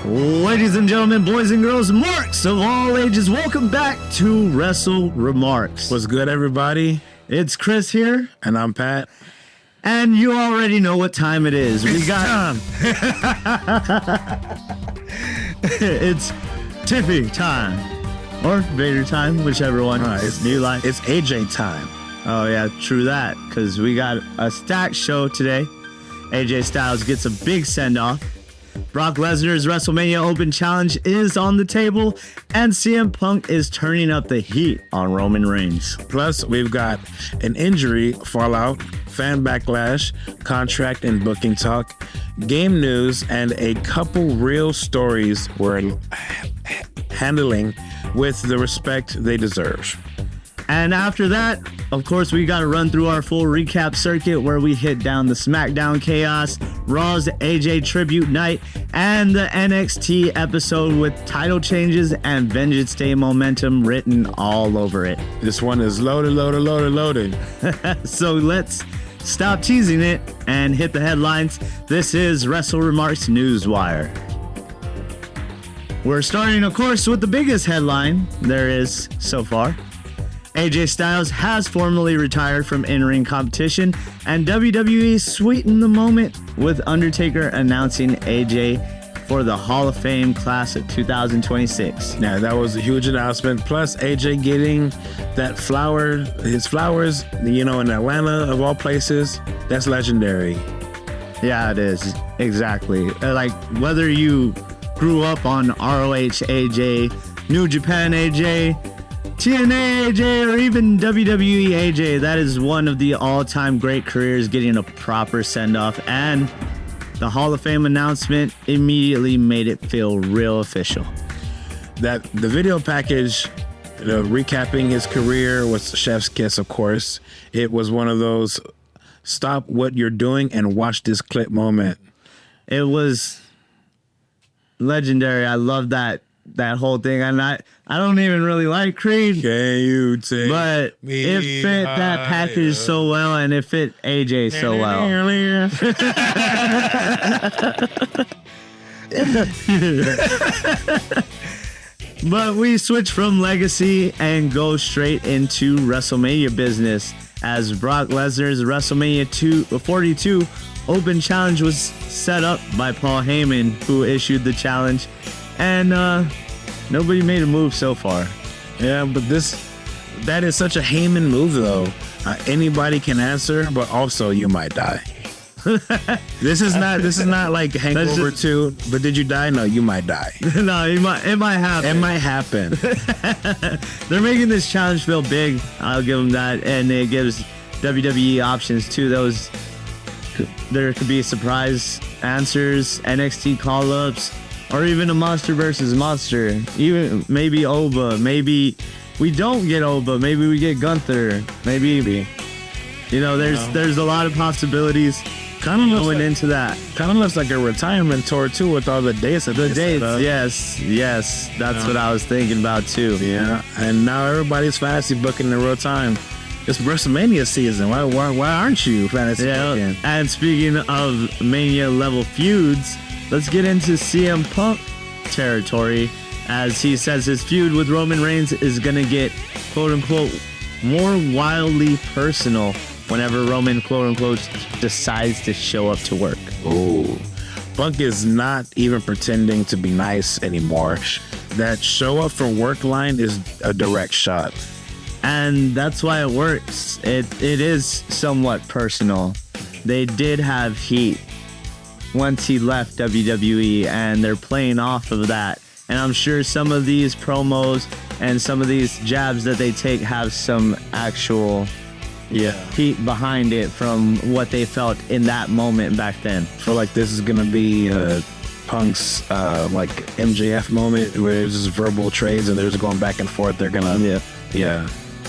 Ladies and gentlemen, boys and girls, marks of all ages, welcome back to Wrestle WreMarks. What's good, everybody? It's Chris here. And I'm Pat. And you already know what time it is. We got time. It's Tiffy time. Or Vader time, whichever one you like. It's AJ time. Oh, yeah, true that. Because we got a stacked show today. AJ Styles gets a big send-off. Brock Lesnar's WrestleMania Open Challenge is on the table, and CM Punk is turning up the heat on Roman Reigns. Plus, we've got an injury fallout, fan backlash, contract and booking talk, game news, and a couple real stories we're handling with the respect they deserve. And after that, of course, we got to run through our full recap circuit where we hit down the SmackDown Chaos, Raw's AJ Tribute Night, and the NXT episode with title changes and Vengeance Day momentum written all over it. This one is loaded. So let's stop teasing it and hit the headlines. This is Wrestle WreMarks Newswire. We're starting, of course, with the biggest headline there is so far. AJ Styles has formally retired from in-ring competition, and WWE sweetened the moment with Undertaker announcing AJ for the Hall of Fame class of 2026. Yeah, that was a huge announcement. Plus, AJ getting his flowers, in Atlanta of all places. That's legendary. Yeah, it is. Exactly. Like, whether you grew up on ROH AJ, New Japan AJ, TNA AJ, or even WWE AJ, that is one of the all-time great careers getting a proper send-off, and the Hall of Fame announcement immediately made it feel real official. That the video package, recapping his career was chef's kiss, of course. It was one of those stop what you're doing and watch this clip moment. It was legendary. I love that whole thing. And I don't even really like Creed. Can you take but it fit that package so well, and it fit AJ so well. But we switch from legacy and go straight into WrestleMania business, as Brock Lesnar's WrestleMania 42 Open Challenge was set up by Paul Heyman, who issued the challenge. And nobody made a move so far. Yeah, but that is such a Heyman move, though. Anybody can answer, but also you might die. This is not like Hangover 2, but did you die? No, you might die. No, it might happen. It might happen. They're making this challenge feel big. I'll give them that, and it gives WWE options too. There could be surprise answers, NXT call-ups, or even a monster versus monster. Even maybe Oba. Maybe we don't get Oba. Maybe we get Gunther. Maybe. There's a lot of possibilities going into that. Kind of looks like a retirement tour too, with all the dates. Yes. That's what I was thinking about too. Yeah, and now everybody's fantasy booking in real time. It's WrestleMania season. Why aren't you fantasy booking? And speaking of Mania level feuds, let's get into CM Punk territory, as he says his feud with Roman Reigns is going to get, quote-unquote, more wildly personal whenever Roman, quote-unquote, decides to show up to work. Oh, Punk is not even pretending to be nice anymore. That show up for work line is a direct shot. And that's why it works. It is somewhat personal. They did have heat once he left WWE, and they're playing off of that. And I'm sure some of these promos and some of these jabs that they take have some actual heat behind it from what they felt in that moment back then. I feel like this is gonna be Punk's like MJF moment where it's just verbal trades and they're just going back and forth. They're gonna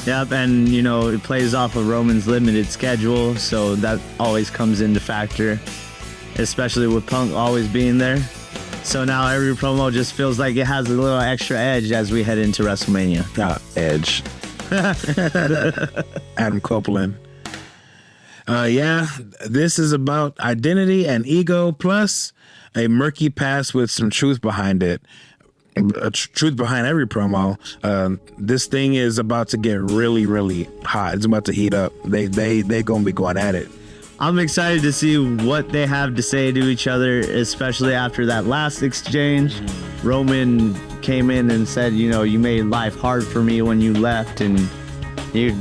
Yep, and it plays off of Roman's limited schedule, so that always comes into factor, especially with Punk always being there. So now every promo just feels like it has a little extra edge as we head into WrestleMania. Edge. Adam Copeland. Yeah, this is about identity and ego, plus a murky past with some truth behind it. Truth behind every promo. This thing is about to get really, really hot. It's about to heat up. They gonna be going at it. I'm excited to see what they have to say to each other, especially after that last exchange. Roman came in and said, you know, you made life hard for me when you left, and you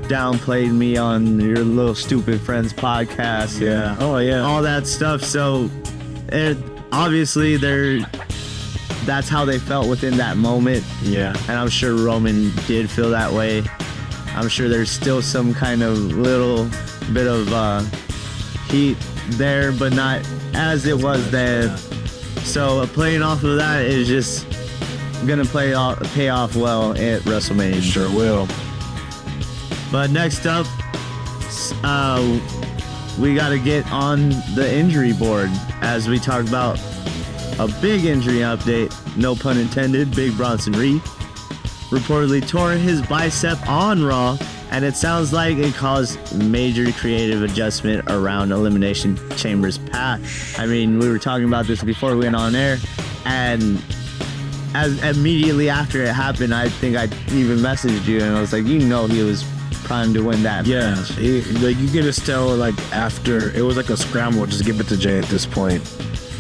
downplayed me on your little stupid friends podcast. Yeah. Oh yeah. All that stuff. So obviously that's how they felt within that moment. Yeah. And I'm sure Roman did feel that way. I'm sure there's still some kind of little bit of heat there, but not as it was then. So playing off of that is just gonna pay off well at WrestleMania. Sure will. But next up, we got to get on the injury board as we talk about a big injury update, no pun intended. Big Bronson Reed reportedly tore his bicep on Raw, and it sounds like it caused major creative adjustment around Elimination Chamber's path. I mean, we were talking about this before we went on air, and as immediately after it happened, I think I even messaged you, and I was like, you know, he was primed to win that match. Like you get to tell, like after it was like a scramble, just give it to Jay at this point.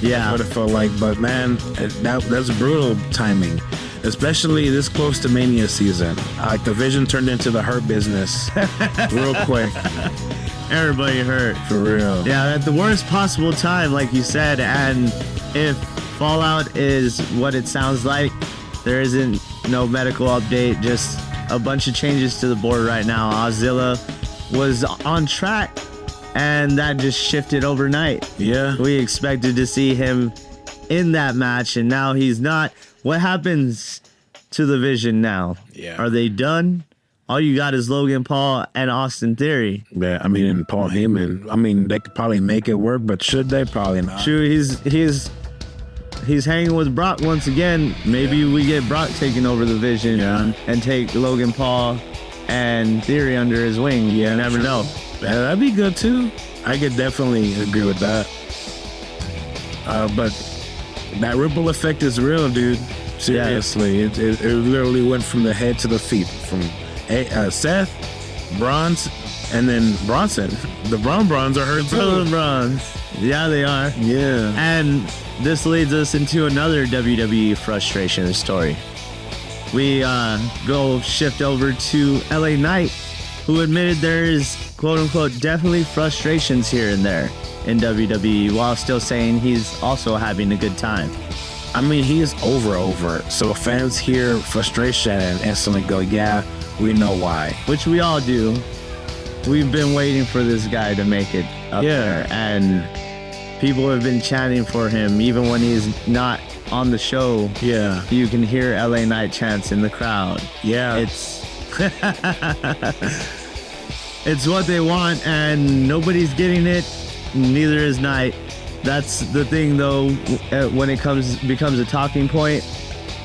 Yeah, that's what it felt like. But man, that's brutal timing, especially this close to Mania season. Like the Vision turned into the Hurt Business real quick. Everybody hurt for real. Yeah, at the worst possible time, like you said. And if Fallout is what it sounds like, there isn't no medical update, just a bunch of changes to the board right now. Ozilla was on track, and that just shifted overnight. Yeah. We expected to see him in that match, and now he's not. What happens to the Vision now? Yeah. Are they done? All you got is Logan Paul and Austin Theory. Yeah, I mean, and Paul Heyman. I mean, they could probably make it work, but should they? Probably not. True, he's hanging with Brock once again. Maybe we get Brock taking over the Vision and take Logan Paul and Theory under his wing. You never know. Yeah, that'd be good too. I could definitely agree with that. But that ripple effect is real, dude. Seriously, it literally went from the head to the feet. From Seth, Bronze, and then Bronson. The Bronze are hurt too. The Bronze. Yeah, they are. Yeah. And this leads us into another WWE frustration story. We go shift over to LA Knight, who admitted there is, quote unquote, definitely frustrations here and there in WWE, while still saying he's also having a good time. I mean, he is over. So fans hear frustration and instantly go, yeah, we know why. Which we all do. We've been waiting for this guy to make it up there. And people have been chanting for him, even when he's not on the show. Yeah. You can hear LA Knight chants in the crowd. Yeah. It's it's what they want, and nobody's getting it. Neither is Knight. That's the thing, though, when it becomes a talking point,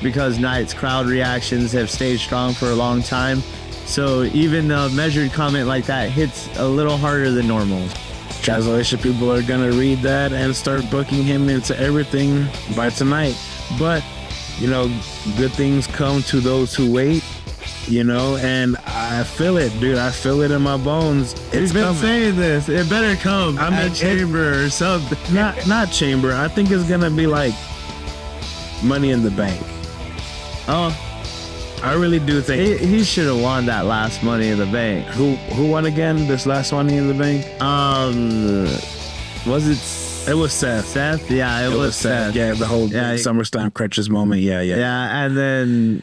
because Knight's crowd reactions have stayed strong for a long time. So even a measured comment like that hits a little harder than normal. Translation, people are gonna read that and start booking him into everything by tonight. But, you know, good things come to those who wait, you know, and I feel it, dude. I feel it in my bones. He's been saying this. It better come. I mean, Chamber or something. Not Chamber. I think it's gonna be like Money in the Bank. Oh, I really do think he should have won that last Money in the Bank. Who won again? This last Money in the Bank? Was it? It was Seth. Seth? Yeah, it was Seth. Yeah, the whole SummerSlam crutches moment. Yeah. Yeah, and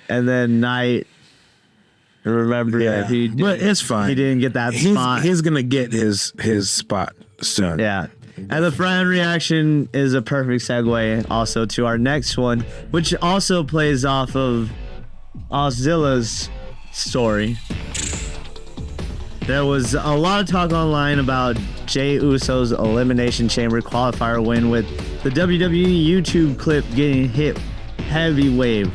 then Knight. Remember that but it's fine. He didn't get that spot. He's gonna get his spot soon. Yeah. And the fan reaction is a perfect segue also to our next one, which also plays off of Ozzilla's story. There was a lot of talk online about Jey Uso's Elimination Chamber qualifier win, with the WWE YouTube clip getting hit heavy wave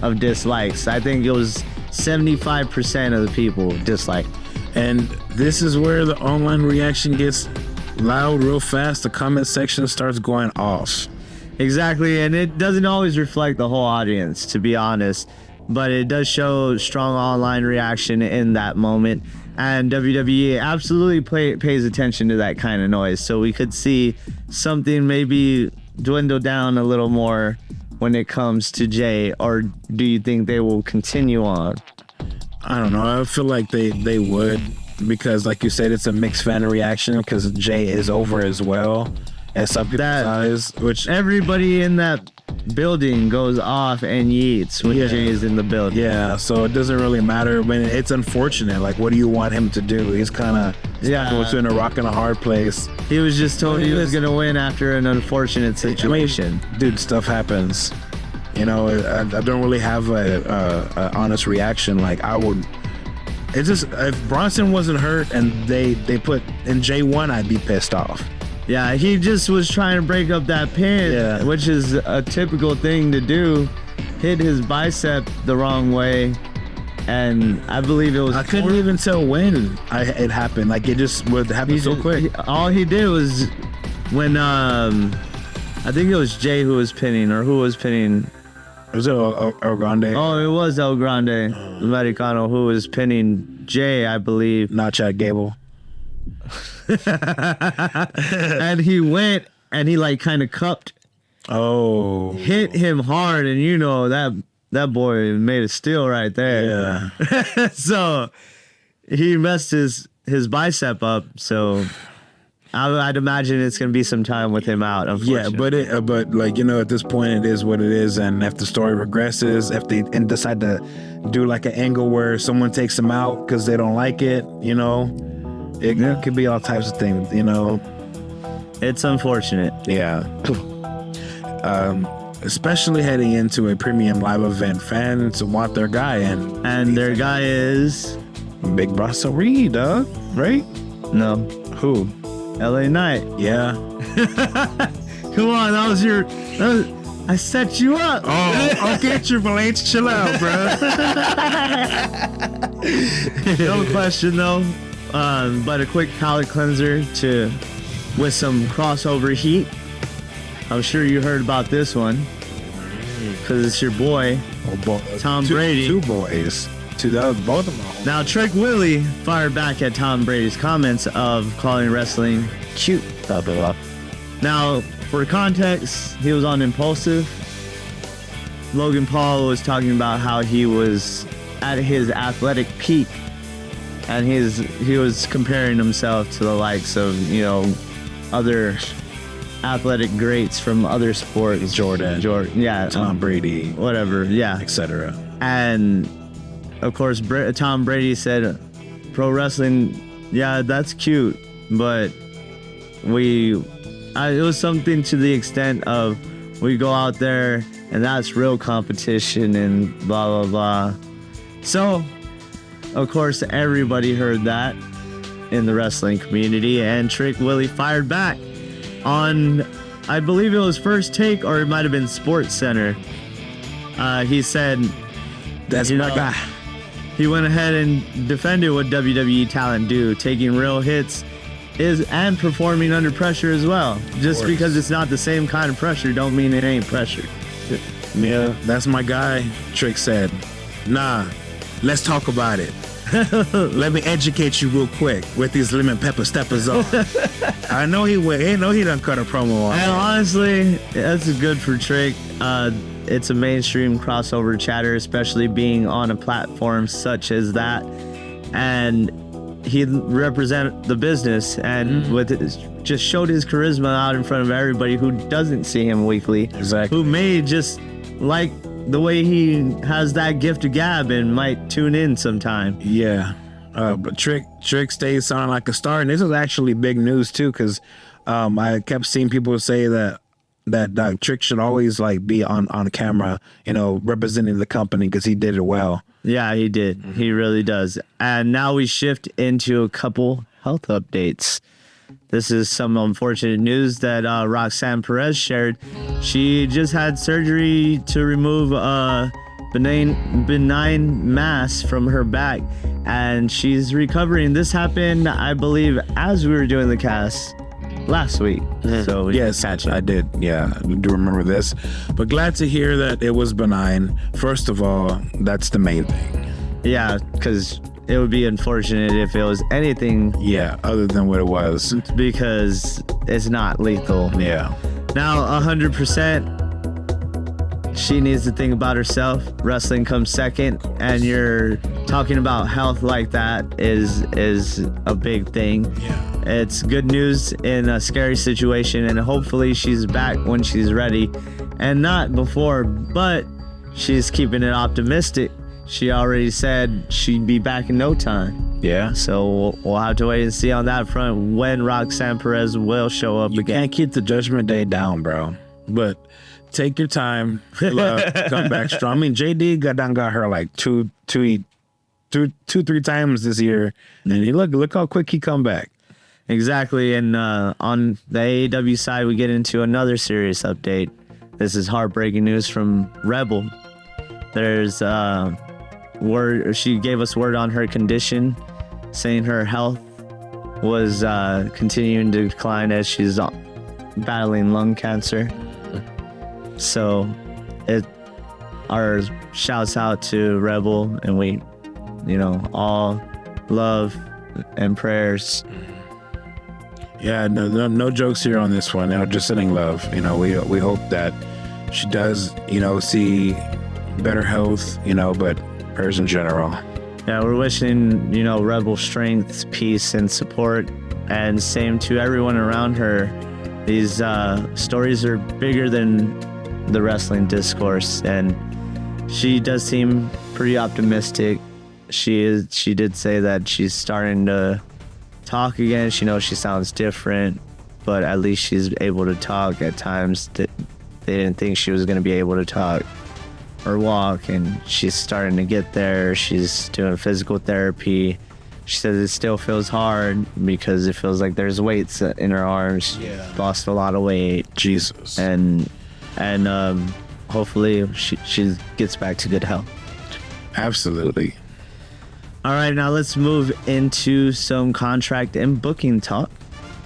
of dislikes. I think it was 75% of the people disliked. And this is where the online reaction gets loud real fast. The comment section starts going off. Exactly, and it doesn't always reflect the whole audience, to be honest, but it does show strong online reaction in that moment. And WWE absolutely pays attention to that kind of noise, so we could see something maybe dwindle down a little more when it comes to Jay. Or do you think they will continue on? I don't know. I feel like they would, because like you said, it's a mixed fan reaction because Jay is over as well as some people's eyes, which everybody in that building goes off and yeets when Jay is in the building. Yeah, so it doesn't really matter. When it's unfortunate. Like, what do you want him to do? He's kind of between a rock and a hard place. He was just told he was gonna win after an unfortunate situation. I mean, dude, stuff happens. You know, I don't really have a honest reaction. Like, I would. It's just, if Bronson wasn't hurt and they put in J1, I'd be pissed off. Yeah, he just was trying to break up that pin, which is a typical thing to do. Hit his bicep the wrong way, and I believe it was. I couldn't even tell when it happened. Like, it just would happen so quick. All he did was when I think it was Jay who was pinning, or who was pinning. Was it El Grande? Oh, it was El Grande Americano who was pinning Jay, I believe. Not Chad Gable. And he went and he like kind of cupped. Oh. Hit him hard, and you know that boy made a steal right there. Yeah. So he messed his bicep up. So I'd imagine it's gonna be some time with him out. Unfortunately. Yeah, but like, you know, at this point it is what it is, and if the story progresses, if they decide to do like an angle where someone takes him out because they don't like it, you know, it could be all types of things. You know, it's unfortunate. Yeah. Especially heading into a premium live event, fans want their guy, and their guy is Big Bronson Reed, right? No. Who? LA Knight. Yeah. Come on, I set you up. Oh, okay, Triple H, chill out, bro. No question though, but a quick palate cleanser with some crossover heat. I'm sure you heard about this one because it's your boy, Tom Brady. Two boys. Both of them. Now, Trick Willie fired back at Tom Brady's comments of calling wrestling cute. Now, for context, he was on Impulsive. Logan Paul was talking about how he was at his athletic peak, and he was comparing himself to the likes of, you know, other athletic greats from other sports. Jordan, yeah, Tom Brady, whatever, yeah, etc. And of course, Tom Brady said, pro wrestling, yeah, that's cute, but it was something to the extent of, we go out there and that's real competition and blah, blah, blah. So, of course, everybody heard that in the wrestling community, and Trick Willie fired back on, I believe it was First Take, or it might have been Sports Center. He said, that's my guy. He went ahead and defended what WWE talent do, taking real hits and performing under pressure as well. Just because it's not the same kind of pressure don't mean it ain't pressure. Yeah, that's my guy, Trick said. Nah, let's talk about it. Let me educate you real quick with these lemon pepper steppers on. I know he done cut a promo on. And honestly, that's good for Trick. It's a mainstream crossover chatter, especially being on a platform such as that. And he represented the business and just showed his charisma out in front of everybody who doesn't see him weekly. Exactly. Who may just like the way he has that gift of gab and might tune in sometime. Yeah. But Trick stays sounding like a star. And this is actually big news too, because I kept seeing people say that Trick should always like be on camera, you know, representing the company, because he did it well. Yeah, he did. He really does. And now we shift into a couple health updates. This is some unfortunate news that Roxanne Perez shared. She just had surgery to remove a benign mass from her back, and she's recovering. This happened, I believe, as we were doing the cast last week. So yes, I did. Yeah, I do remember this. But glad to hear that it was benign. First of all, that's the main thing. Yeah, because it would be unfortunate if it was anything. Yeah, other than what it was. Because it's not lethal. Yeah. Now, 100%. She needs to think about herself. Wrestling comes second, and you're talking about health like that is a big thing. Yeah. It's good news in a scary situation, and hopefully she's back when she's ready, and not before. But she's keeping it optimistic. She already said she'd be back in no time. Yeah. So we'll have to wait and see on that front when Roxanne Perez will show up. You can't keep the Judgment Day down, bro. But take your time. Come back strong. I mean, JD got her like two, 3 times this year, and he look how quick he come back. Exactly. And on the AEW side, we get into another serious update. This is heartbreaking news from Rebel. There's word. She gave us word on her condition, saying her health was continuing to decline as she's battling lung cancer. So our shouts out to Rebel, and we, all love and prayers. Yeah, no jokes here on this one. Just sending love. We hope that she does, see better health, but prayers in general. Yeah, we're wishing, Rebel strength, peace, and support, and same to everyone around her. These stories are bigger than the wrestling discourse, and she does seem pretty optimistic. She did say that she's starting to talk again. She knows she sounds different, but at least she's able to talk. At times that they didn't think she was going to be able to talk or walk, and she's starting to get there. She's doing physical therapy. She says it still feels hard because it feels like there's weights in her arms. Yeah. Lost a lot of weight. Jesus. And hopefully she gets back to good health. Absolutely. All right, now let's move into some contract and booking talk.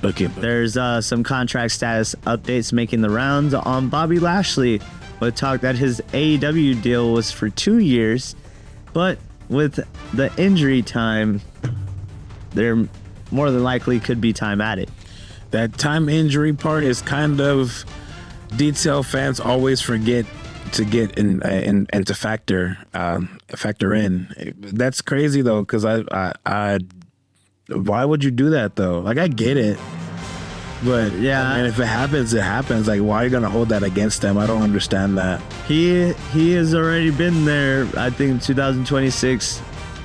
Okay. There's some contract status updates making the rounds on Bobby Lashley, with talk that his AEW deal was for 2 years, but with the injury time, there more than likely could be time added. That time injury part is kind of detail fans always forget to get in and to factor in. That's crazy though, because I why would you do that though? Like, I get it, but yeah, and if it happens, it happens. Like, why are you gonna hold that against them? I don't understand that. He has already been there. I think 2026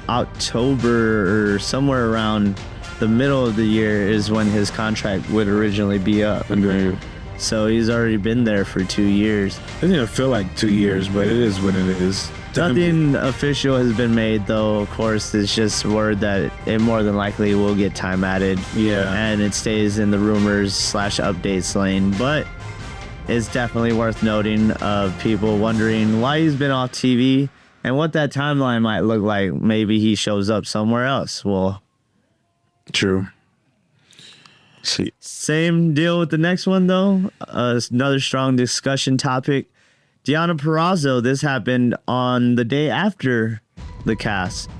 October or somewhere around the middle of the year is when his contract would originally be up. Okay. So he's already been there for 2 years. It doesn't even feel like 2 years, but it is what it is. Nothing official has been made, though. Of course, it's just word that it more than likely will get time added. Yeah. And it stays in the rumors/updates lane. But it's definitely worth noting of people wondering why he's been off TV and what that timeline might look like. Maybe he shows up somewhere else. Well, true. Same deal with the next one, though. Another strong discussion topic. Deonna Purrazzo, this happened on the day after the cast.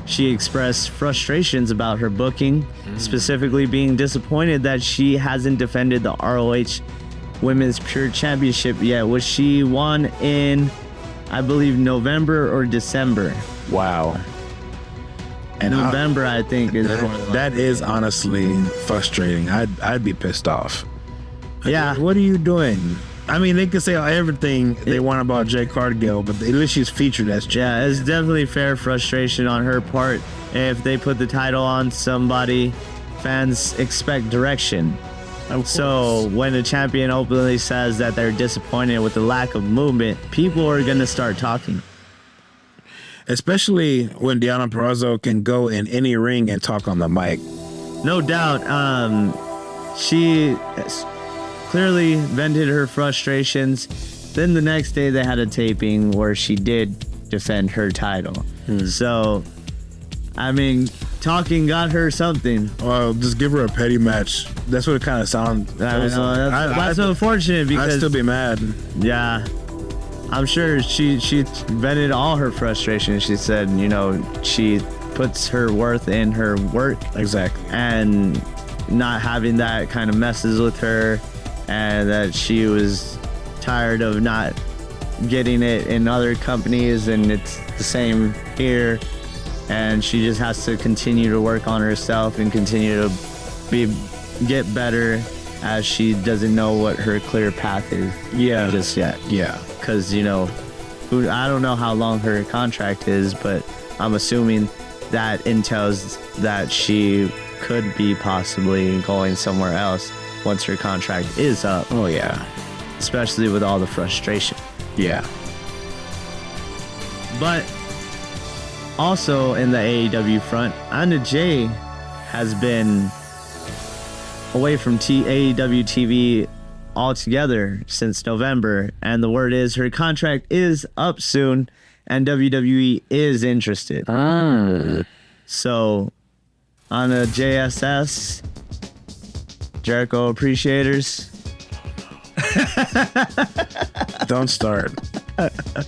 She expressed frustrations about her booking, specifically being disappointed that she hasn't defended the ROH Women's Pure Championship yet, which she won in, I believe, November or December. Wow. And November, I think, is that is honestly frustrating. I'd be pissed off. Yeah. What are you doing? I mean, they could say everything they want about Jade Cargill, but at least she's featured as Jade. Yeah, it's definitely fair frustration on her part. If they put the title on somebody, fans expect direction. So when a champion openly says that they're disappointed with the lack of movement, people are going to start talking. Especially when Deonna Purrazzo can go in any ring and talk on the mic. No doubt. She clearly vented her frustrations. Then the next day they had a taping where she did defend her title. So I mean, talking got her something. Well, just give her a petty match. That's what it kind of sounds. That's unfortunate because I'd still be mad. Yeah, I'm sure she vented all her frustration. She said, you know, she puts her worth in her work. Exactly. And not having that kind of messes with her, and that she was tired of not getting it in other companies, and it's the same here, and she just has to continue to work on herself and continue to get better, as she doesn't know what her clear path is just yet. Yeah, because, you know, I don't know how long her contract is, but I'm assuming that entails that she could be possibly going somewhere else once her contract is up. Oh yeah, especially with all the frustration. Yeah. But also in the AEW front, Anna Jay has been away from AEW TV altogether since November, and the word is her contract is up soon, and WWE is interested. So, Anna JSS, Jericho Appreciators. Don't start.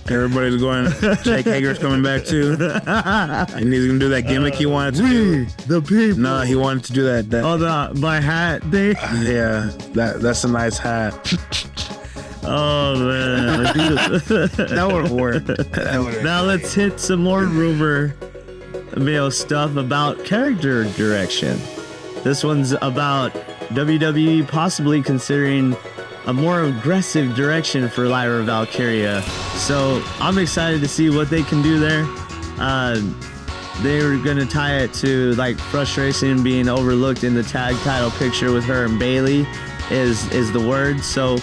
Everybody's going. Jake Hager's coming back too, and he's gonna do that gimmick he wanted to do. The people. No, he wanted to do that. My hat thing. Yeah, that's a nice hat. Oh man, that would work. Now let's hit some more rumor mill stuff about character direction. This one's about WWE possibly considering a more aggressive direction for Lyra Valkyria. So I'm excited to see what they can do there. They were gonna tie it to like frustration being overlooked in the tag title picture with her and Bayley is the word. So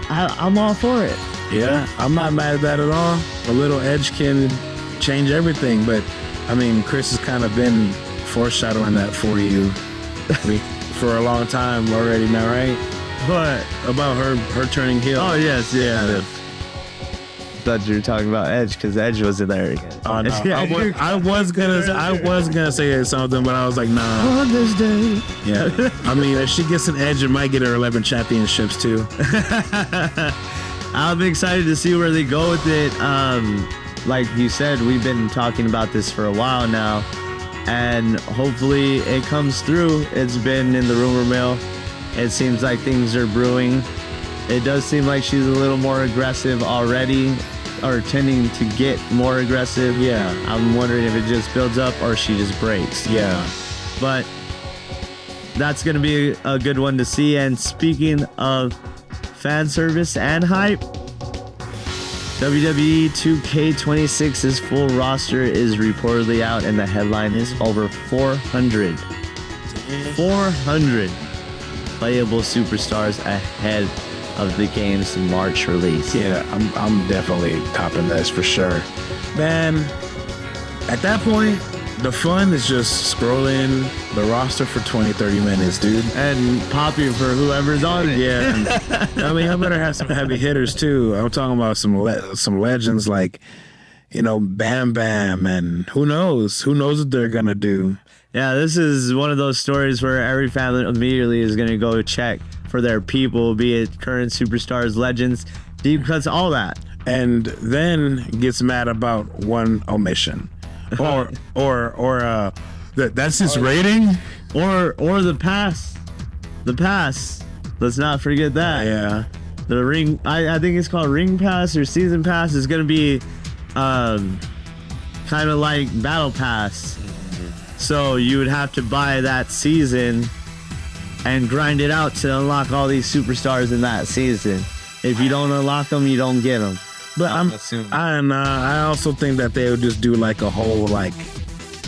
I'm all for it. Yeah, I'm not mad at that at all. A little edge can change everything, but I mean, Chris has kind of been foreshadowing that for you for a long time already now, right? But about her turning heel. Oh yes, yeah. Thought you were talking about Edge because Edge wasn't there again. Oh no, I was gonna say something, but I was like, nah. On this day. Yeah, I mean, if she gets an Edge, it might get her 11 championships too. I'm excited to see where they go with it. Like you said, we've been talking about this for a while now, and hopefully it comes through. It's been in the rumor mill. It seems like things are brewing. It does seem like she's a little more aggressive already, or tending to get more aggressive. Yeah. I'm wondering if it just builds up or she just breaks. Yeah. But that's going to be a good one to see. And speaking of fan service and hype, WWE 2K26's full roster is reportedly out, and the headline is over 400. 400 playable superstars ahead of the game's March release. Yeah, I'm definitely topping this for sure. Man, at that point, the fun is just scrolling the roster for 20-30 minutes, dude. And popping for whoever's on it. Yeah. I mean, I better have some heavy hitters too. I'm talking about some legends like, you know, Bam Bam, and who knows what they're gonna do. Yeah, this is one of those stories where every family immediately is going to go check for their people, be it current superstars, legends, deep cuts, all that. And then gets mad about one omission. Or that's his rating? Or the pass. The pass. Let's not forget that. Yeah. The ring, I think it's called Ring Pass or Season Pass, is going to be kind of like Battle Pass. So you would have to buy that season and grind it out to unlock all these superstars in that season. If you don't unlock them, you don't get them. But I also think that they would just do like a whole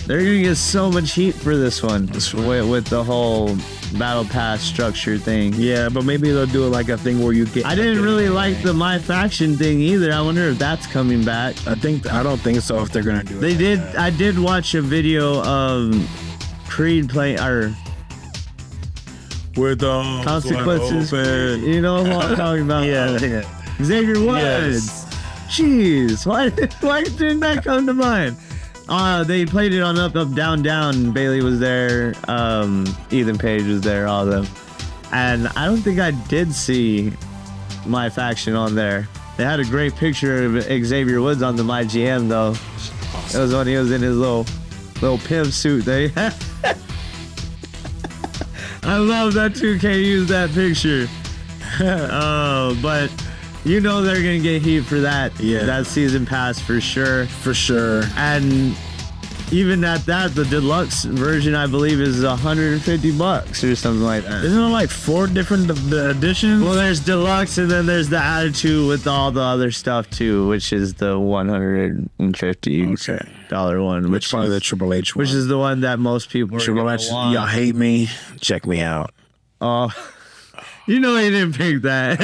they're gonna get so much heat for this one with the whole battle pass structure thing. Yeah, but maybe they'll do it like a thing where you get. I didn't really like the My Faction thing either. I wonder if that's coming back. I don't think so. If they're gonna do it. I did watch a video of Creed play or with consequences. You know what I'm talking about? Yeah. Xavier Woods. Yes. Jeez, why didn't that come to mind? They played it on Up, Up, Down, Down. Bailey was there. Ethan Page was there. All of them. And I don't think I did see My Faction on there. They had a great picture of Xavier Woods on the My GM though. Awesome. It was when he was in his little pimp suit. They. I love that 2K used that picture. But you know they're gonna get heat for that. Yeah. That season pass for sure. For sure. And even at that, the deluxe version I believe is $150 or something like that. Isn't it like 4 different editions? Well, there's deluxe and then there's the attitude with all the other stuff too, which is the $150 one. Which probably the Triple H one. Which is the one that most people Triple H, y'all hate me. Check me out. Oh, you know he didn't pick that.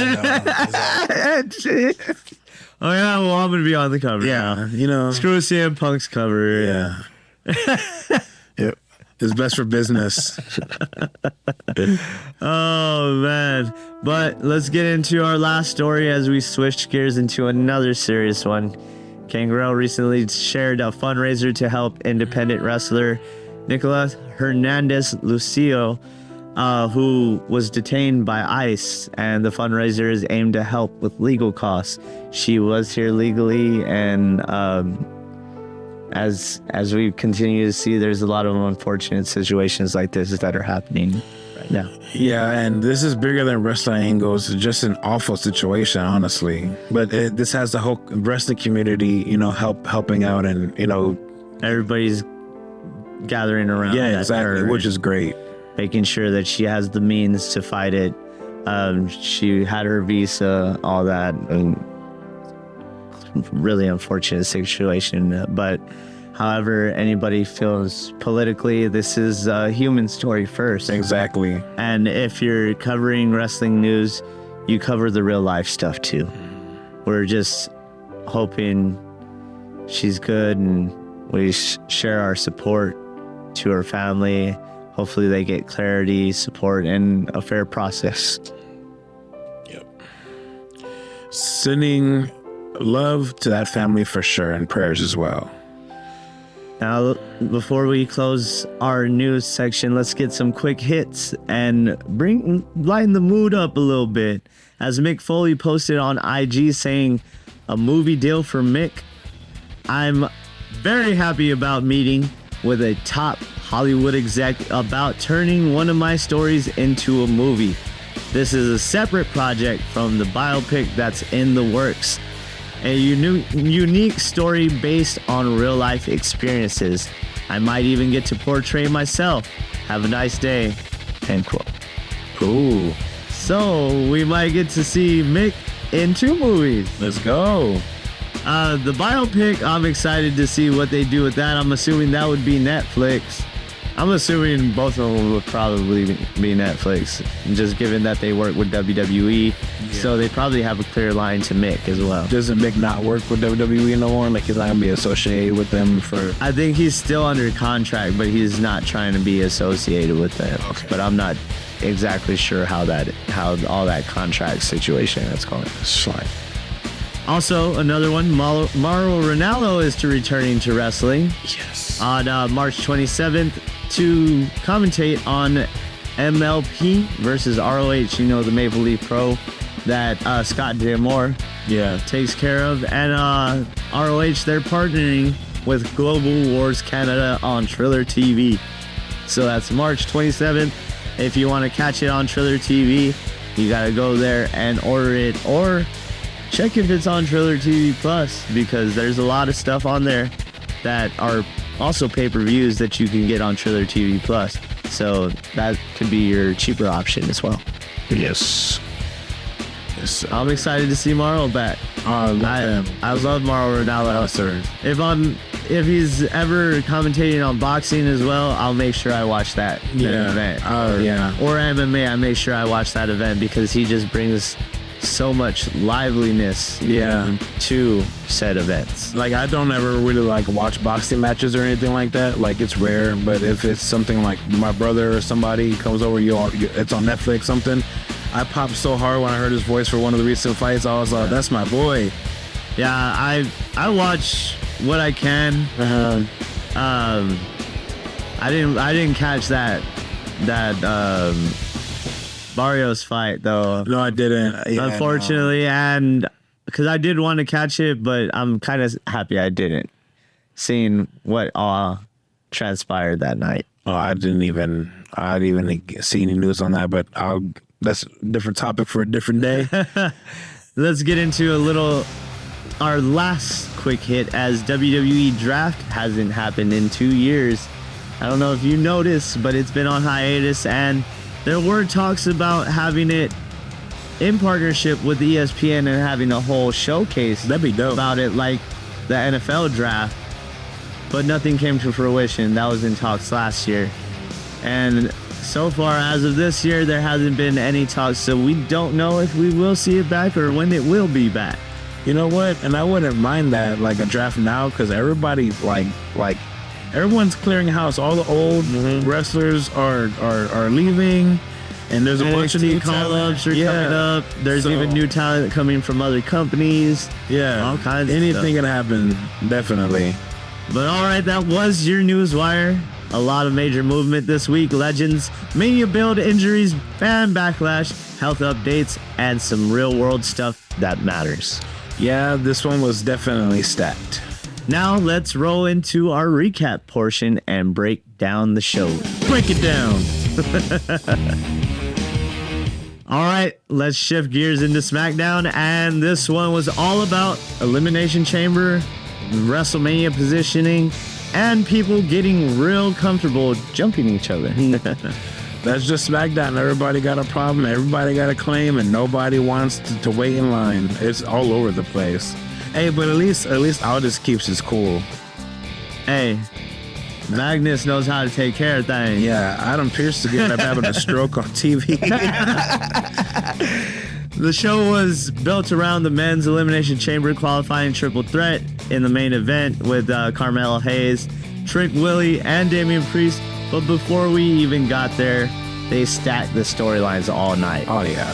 Oh yeah, well I'm gonna be on the cover. Yeah, now. You know, screw CM Punk's cover. Yeah. Yep. It's best for business. Oh man. But let's get into our last story as we switch gears into another serious one. Gangrel recently shared a fundraiser to help independent wrestler Nicolas Hernandez Lucio, who was detained by ICE, and the fundraiser is aimed to help with legal costs. She was here legally, and as we continue to see, there's a lot of unfortunate situations like this that are happening right now. Yeah, and this is bigger than wrestling angles. It's just an awful situation, honestly. But this has the whole wrestling community, helping out, and everybody's gathering around. Yeah, exactly, which is great. Making sure that she has the means to fight it. She had her visa, all that, and really unfortunate situation. But however anybody feels politically, this is a human story first. Exactly. And if you're covering wrestling news, you cover the real life stuff too. We're just hoping she's good, and we share our support to her family. Hopefully they get clarity, support, and a fair process. Yep. Sending love to that family for sure, and prayers as well. Now, before we close our news section, let's get some quick hits and lighten the mood up a little bit. As Mick Foley posted on IG saying, a movie deal for Mick. I'm very happy about meeting with a top Hollywood exec about turning one of my stories into a movie. This is a separate project from the biopic that's in the works. A unique story based on real life experiences. I might even get to portray myself. Have a nice day. End quote. Ooh. So we might get to see Mick in 2 movies. Let's go. The biopic, I'm excited to see what they do with that. I'm assuming that would be Netflix. I'm assuming both of them would probably be Netflix, just given that they work with WWE. Yeah. So they probably have a clear line to Mick as well. Doesn't Mick not work with WWE no more? Like, he's not going to be associated with them for... I think he's still under contract, but he's not trying to be associated with them. Okay. But I'm not exactly sure how all that contract situation is going. That's fine. Also, another one, Mauro Ranallo is returning to wrestling. Yes. On March 27th to commentate on MLP versus ROH, the Maple Leaf Pro that Scott D'Amore takes care of. And ROH, they're partnering with Global Wars Canada on Triller TV. So that's March 27th. If you want to catch it on Triller TV, you got to go there and order it, or check if it's on Triller TV Plus, because there's a lot of stuff on there that are also pay-per-views that you can get on Triller TV Plus. So that could be your cheaper option as well. Yes. I'm excited to see Mauro back. I love Mauro Ranallo. If he's ever commentating on boxing as well, I'll make sure I watch that event. Or MMA, I make sure I watch that event, because he just brings so much liveliness to said events. Like, I don't ever really watch boxing matches or anything like that. Like, it's rare, but if it's something like my brother or somebody comes over, it's on Netflix, something, I popped so hard when I heard his voice for one of the recent fights. I was like, that's my boy. Yeah, I watch what I can. I didn't catch that Barrios fight though. No, I didn't. Yeah, unfortunately, and because I did want to catch it, but I'm kind of happy I didn't. Seeing what all transpired that night. Oh, I didn't even see any news on that, but that's a different topic for a different day. Let's get into our last quick hit, as WWE Draft hasn't happened in 2 years. I don't know if you noticed, but it's been on hiatus, and there were talks about having it in partnership with ESPN and having a whole showcase. That'd be dope. About it, like the NFL Draft. But nothing came to fruition. That was in talks last year. And so far, as of this year, there hasn't been any talks, so we don't know if we will see it back or when it will be back. You know what? And I wouldn't mind that, like a draft now, because everybody, like everyone's clearing house. All the old wrestlers are leaving, and there's a bunch of new call-ups are coming up. There's even new talent coming from other companies. Yeah, all kinds of anything stuff. can happen, definitely. But all right, that was your Newswire. A lot of major movement this week. Legends, Mania build, injuries, fan backlash, health updates, and some real-world stuff that matters. Yeah, this one was definitely stacked. Now let's roll into our recap portion and break down the show. Break it down. All right, let's shift gears into SmackDown, and this one was all about Elimination Chamber, WrestleMania positioning, and people getting real comfortable jumping each other. That's just SmackDown. Everybody got a problem. Everybody got a claim, and nobody wants to wait in line. It's all over the place. Hey, but at least Aldis keeps his cool. Hey, Magnus knows how to take care of things. Yeah, Adam Pearce is ended up having a stroke on TV. The show was built around the men's Elimination Chamber qualifying triple threat in the main event with Carmelo Hayes, Trick Willie, and Damian Priest. But before we even got there, they stacked the storylines all night. Oh, yeah.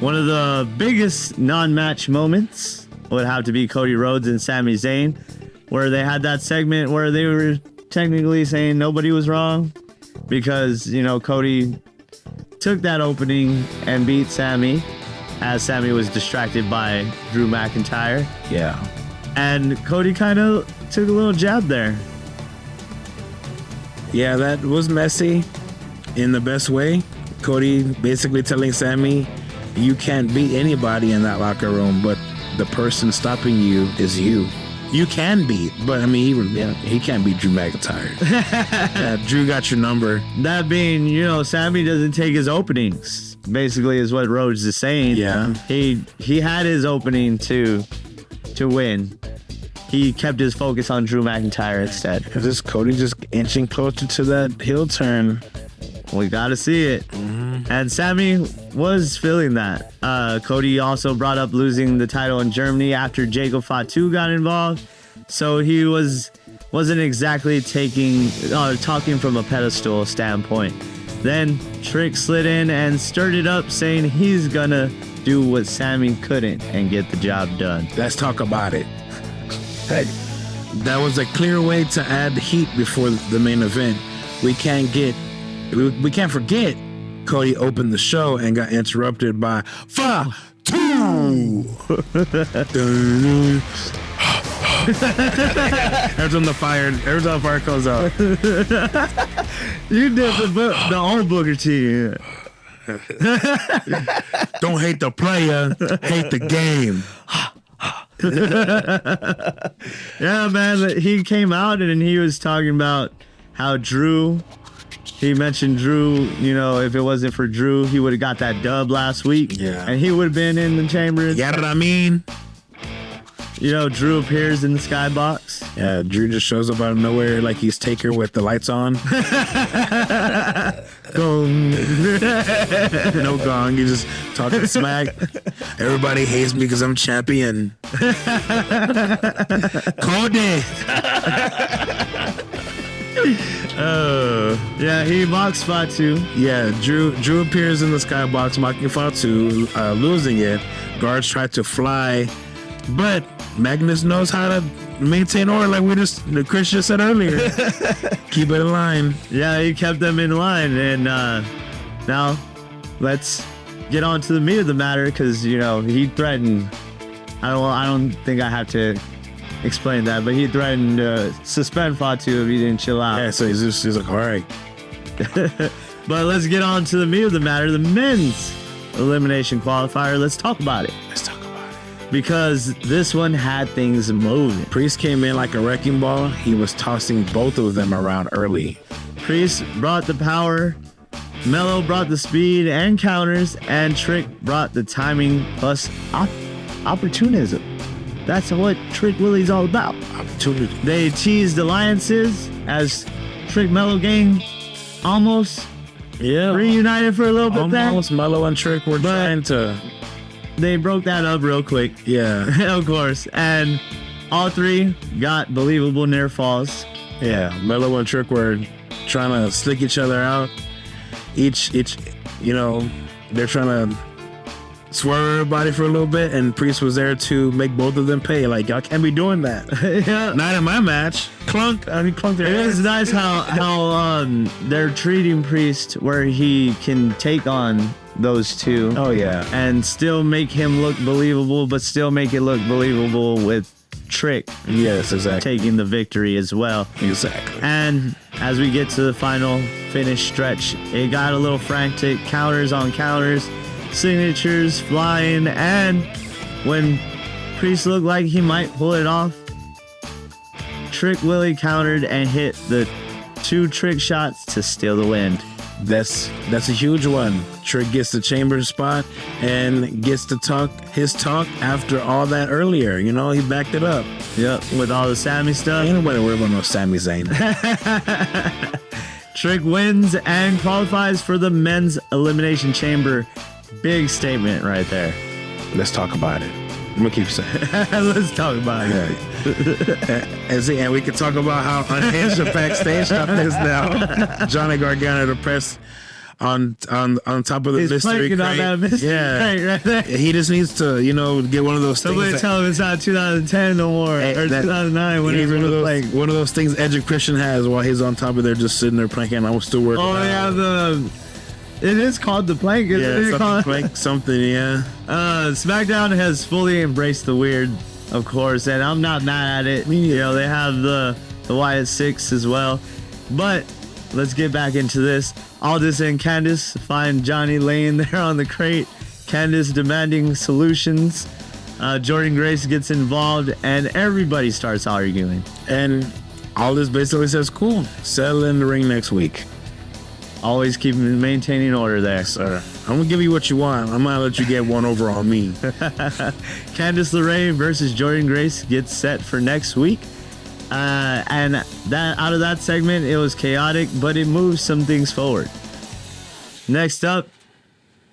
One of the biggest non-match moments would have to be Cody Rhodes and Sami Zayn, where they had that segment where they were technically saying nobody was wrong because, you know, Cody took that opening and beat Sami as Sami was distracted by Drew McIntyre. Yeah. And Cody kind of took a little jab there. Yeah, that was messy in the best way. Cody basically telling Sami, you can't beat anybody in that locker room, but the person stopping you is you. You can beat, but I mean, he can't beat Drew McIntyre. Drew got your number. That being, you know, Sami doesn't take his openings, basically is what Rhodes is saying. Yeah. He had his opening to win. He kept his focus on Drew McIntyre instead. Is this Cody just inching closer to that heel turn? We gotta see it. Mm-hmm. And Sami was feeling that. Cody also brought up losing the title in Germany after Jacob Fatu got involved. So he wasn't exactly talking from a pedestal standpoint. Then Trick slid in and stirred it up, saying he's gonna do what Sami couldn't and get the job done. Let's talk about it. Hey, that was a clear way to add heat before the main event. We can't forget Cody opened the show and got interrupted by Fatu. Every time the fire comes out. You did the old Booker T. Don't hate the player, hate the game. Yeah, man, he came out and he was talking about how he mentioned Drew, you know, if it wasn't for Drew, he would have got that dub last week. Yeah. And he would have been in the chamber. You know what I mean? You know, Drew appears in the skybox. Yeah, Drew just shows up out of nowhere like he's Taker with the lights on. Gong. No gong, he's just talking smack. Everybody hates me because I'm champion. Cody. Yeah, he mocks Fatu. Yeah, Drew appears in the skybox mocking Fatu, losing it. Guards try to fly, but Magnus knows how to maintain order like the Chris just said earlier. Keep it in line. Yeah, he kept them in line. And now let's get on to the meat of the matter, because, he threatened. I don't think I have to explain that, but he threatened to suspend Fatu if he didn't chill out. Yeah, so he's like, all right. But let's get on to the meat of the matter, the men's elimination qualifier. Let's talk about it. Because this one had things moving. Priest came in like a wrecking ball. He was tossing both of them around early. Priest brought the power, Mello brought the speed and counters, and Trick brought the timing plus opportunism. That's what Trick Willie's all about. Opportunity. They teased alliances as Trick Mello gang almost reunited for a little bit there. Almost Mello and Trick were trying to... They broke that up real quick. Yeah. Of course. And all three got believable near falls. Yeah. Mello and Trick were trying to stick each other out. Each, they're trying to swerve everybody for a little bit, and Priest was there to make both of them pay. Like, y'all can't be doing that. Yeah. Not in my match. Clunk their It is nice how they're treating Priest, where he can take on those two. Oh, yeah. And still make him look believable, but still make it look believable with Trick. Yes, exactly. Taking the victory as well. Exactly. And as we get to the final finish stretch, it got a little frantic. Counters on counters, signatures flying, and when Priest looked like he might pull it off, Trick Willie countered and hit the 2 trick shots to steal the win. That's a huge one. Trick gets the chamber spot and gets to talk his talk after all that earlier. He backed it up. Yep, with all the Sammy stuff. Ain't nobody worried about no Sami Zayn. Trick wins and qualifies for the men's elimination chamber. Big statement right there. Let's talk about it. I'm gonna keep saying. Let's talk about it. And we can talk about how unhinged the backstage stuff is now. Johnny Gargano, the press on top of the mystery crate. On that mystery crate right there. He just needs to, get one of those things. Somebody tell him it's not 2010 no more, or 2009. One of those things Edge and Christian has while he's on top of there, just sitting there planking. I'm still working. Oh yeah, it is called the plank. Something, yeah. SmackDown has fully embraced the weird, of course, and I'm not mad at it. They have the Wyatt Six as well. But let's get back into this. Aldis and Candice find Johnny laying there on the crate. Candice demanding solutions. Jordan Grace gets involved, and everybody starts arguing. And Aldis basically says, cool, settle in the ring next week. Always maintaining order there. Sir, I'm going to give you what you want. I'm going to let you get one over on me. Candice LeRae versus Jordan Grace gets set for next week. And that out of that segment, it was chaotic, but it moves some things forward. Next up,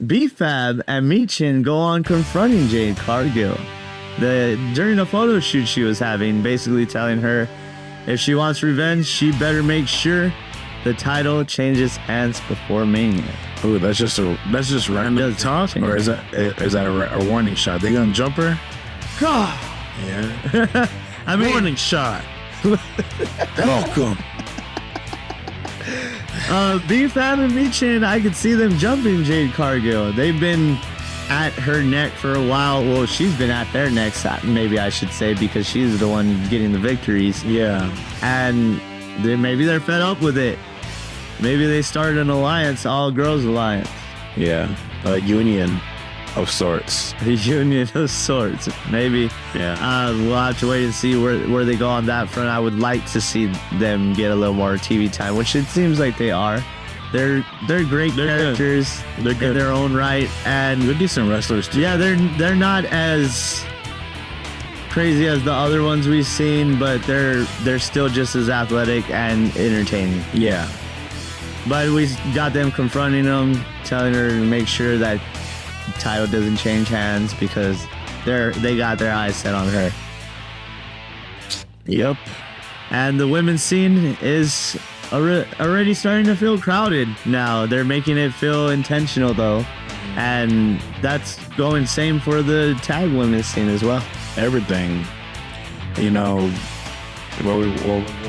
B-Fab and Michin go on confronting Jade Cargill. During a photo shoot she was having, basically telling her if she wants revenge, she better make sure the title changes hands before Mania. Ooh, that's just random talk, or is that a warning shot? They gonna jump her? Yeah. Warning shot. Welcome. B-Fab and Michin, I could see them jumping Jade Cargill. They've been at her neck for a while. Well, she's been at their necks, maybe I should say, because she's the one getting the victories. Yeah. And maybe they're fed up with it. Maybe they started an alliance, all girls alliance. Yeah, a union of sorts. A union of sorts, maybe. Yeah. We'll have to wait and see where they go on that front. I would like to see them get a little more TV time, which it seems like they are. They're great characters. They're good in their own right, and they're decent wrestlers too. Yeah, they're not as crazy as the other ones we've seen, but they're still just as athletic and entertaining. Yeah. But we got them confronting them, telling her to make sure that the title doesn't change hands because they got their eyes set on her. Yep. And the women's scene is already starting to feel crowded now. They're making it feel intentional though. And that's going same for the tag women's scene as well. Everything. What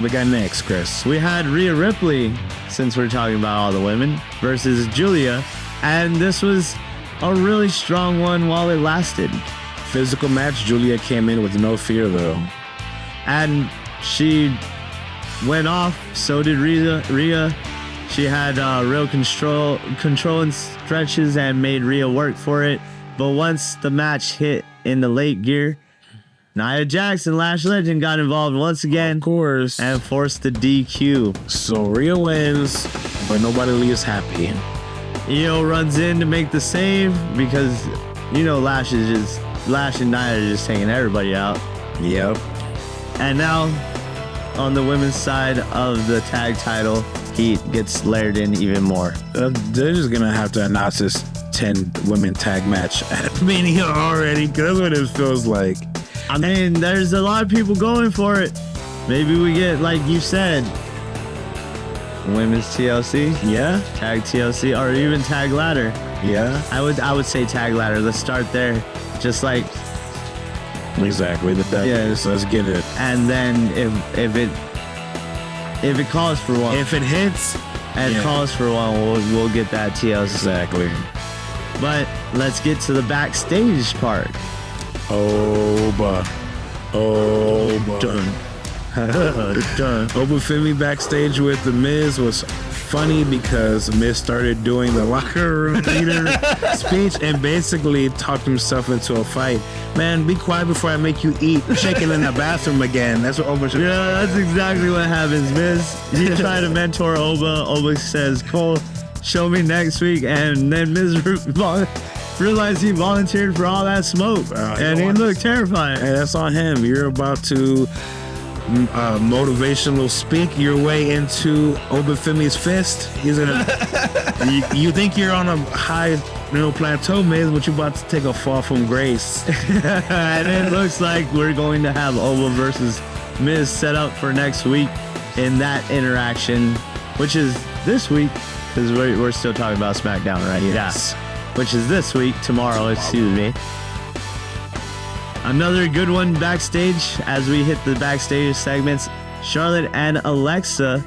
we got next, Chris? We had Rhea Ripley, since we're talking about all the women, versus Julia. And this was a really strong one while it lasted. Physical match. Julia came in with no fear, though. And she went off. So did Rhea. She had real control and stretches and made Rhea work for it. But once the match hit in the late gear, Nia Jax and Lash Legend got involved once again. Of course. And forced the DQ. So Rhea wins, but nobody leaves happy. Io runs in to make the save because, Lash and Nia are just taking everybody out. Yep. And now, on the women's side of the tag title, heat gets layered in even more. They're just going to have to announce this 10 women tag match at Mania already, because that's what it feels like. I mean, there's a lot of people going for it. Maybe we get, like you said, women's TLC. Yeah. Tag TLC, or even tag ladder. Yeah. I would say tag ladder. Let's start there. Just like. Exactly. Let's get it. And then if it calls for one. If it hits. And calls for one, we'll get that TLC. Exactly. But let's get to the backstage part. Done. Obafemi backstage with The Miz was funny because Miz started doing the locker room leader speech and basically talked himself into a fight. Man, be quiet before I make you eat. Shaking in the bathroom again. That's what Oba should. Yeah, that's exactly what happens, Miz. He tried to mentor Oba. Oba says, Cole, show me next week. And then Miz realized he volunteered for all that smoke. And he looked terrified. Hey, that's on him. You're about to motivational speak your way into Obafemi's fist. He's gonna. you think you're on a high plateau, Miz, but you're about to take a fall from grace. And it looks like we're going to have Oba versus Miz set up for next week in that interaction, which is this week, because we're still talking about SmackDown, right? Yes. Yeah. Which is this week, tomorrow, excuse me. Another good one backstage as we hit the backstage segments. Charlotte and Alexa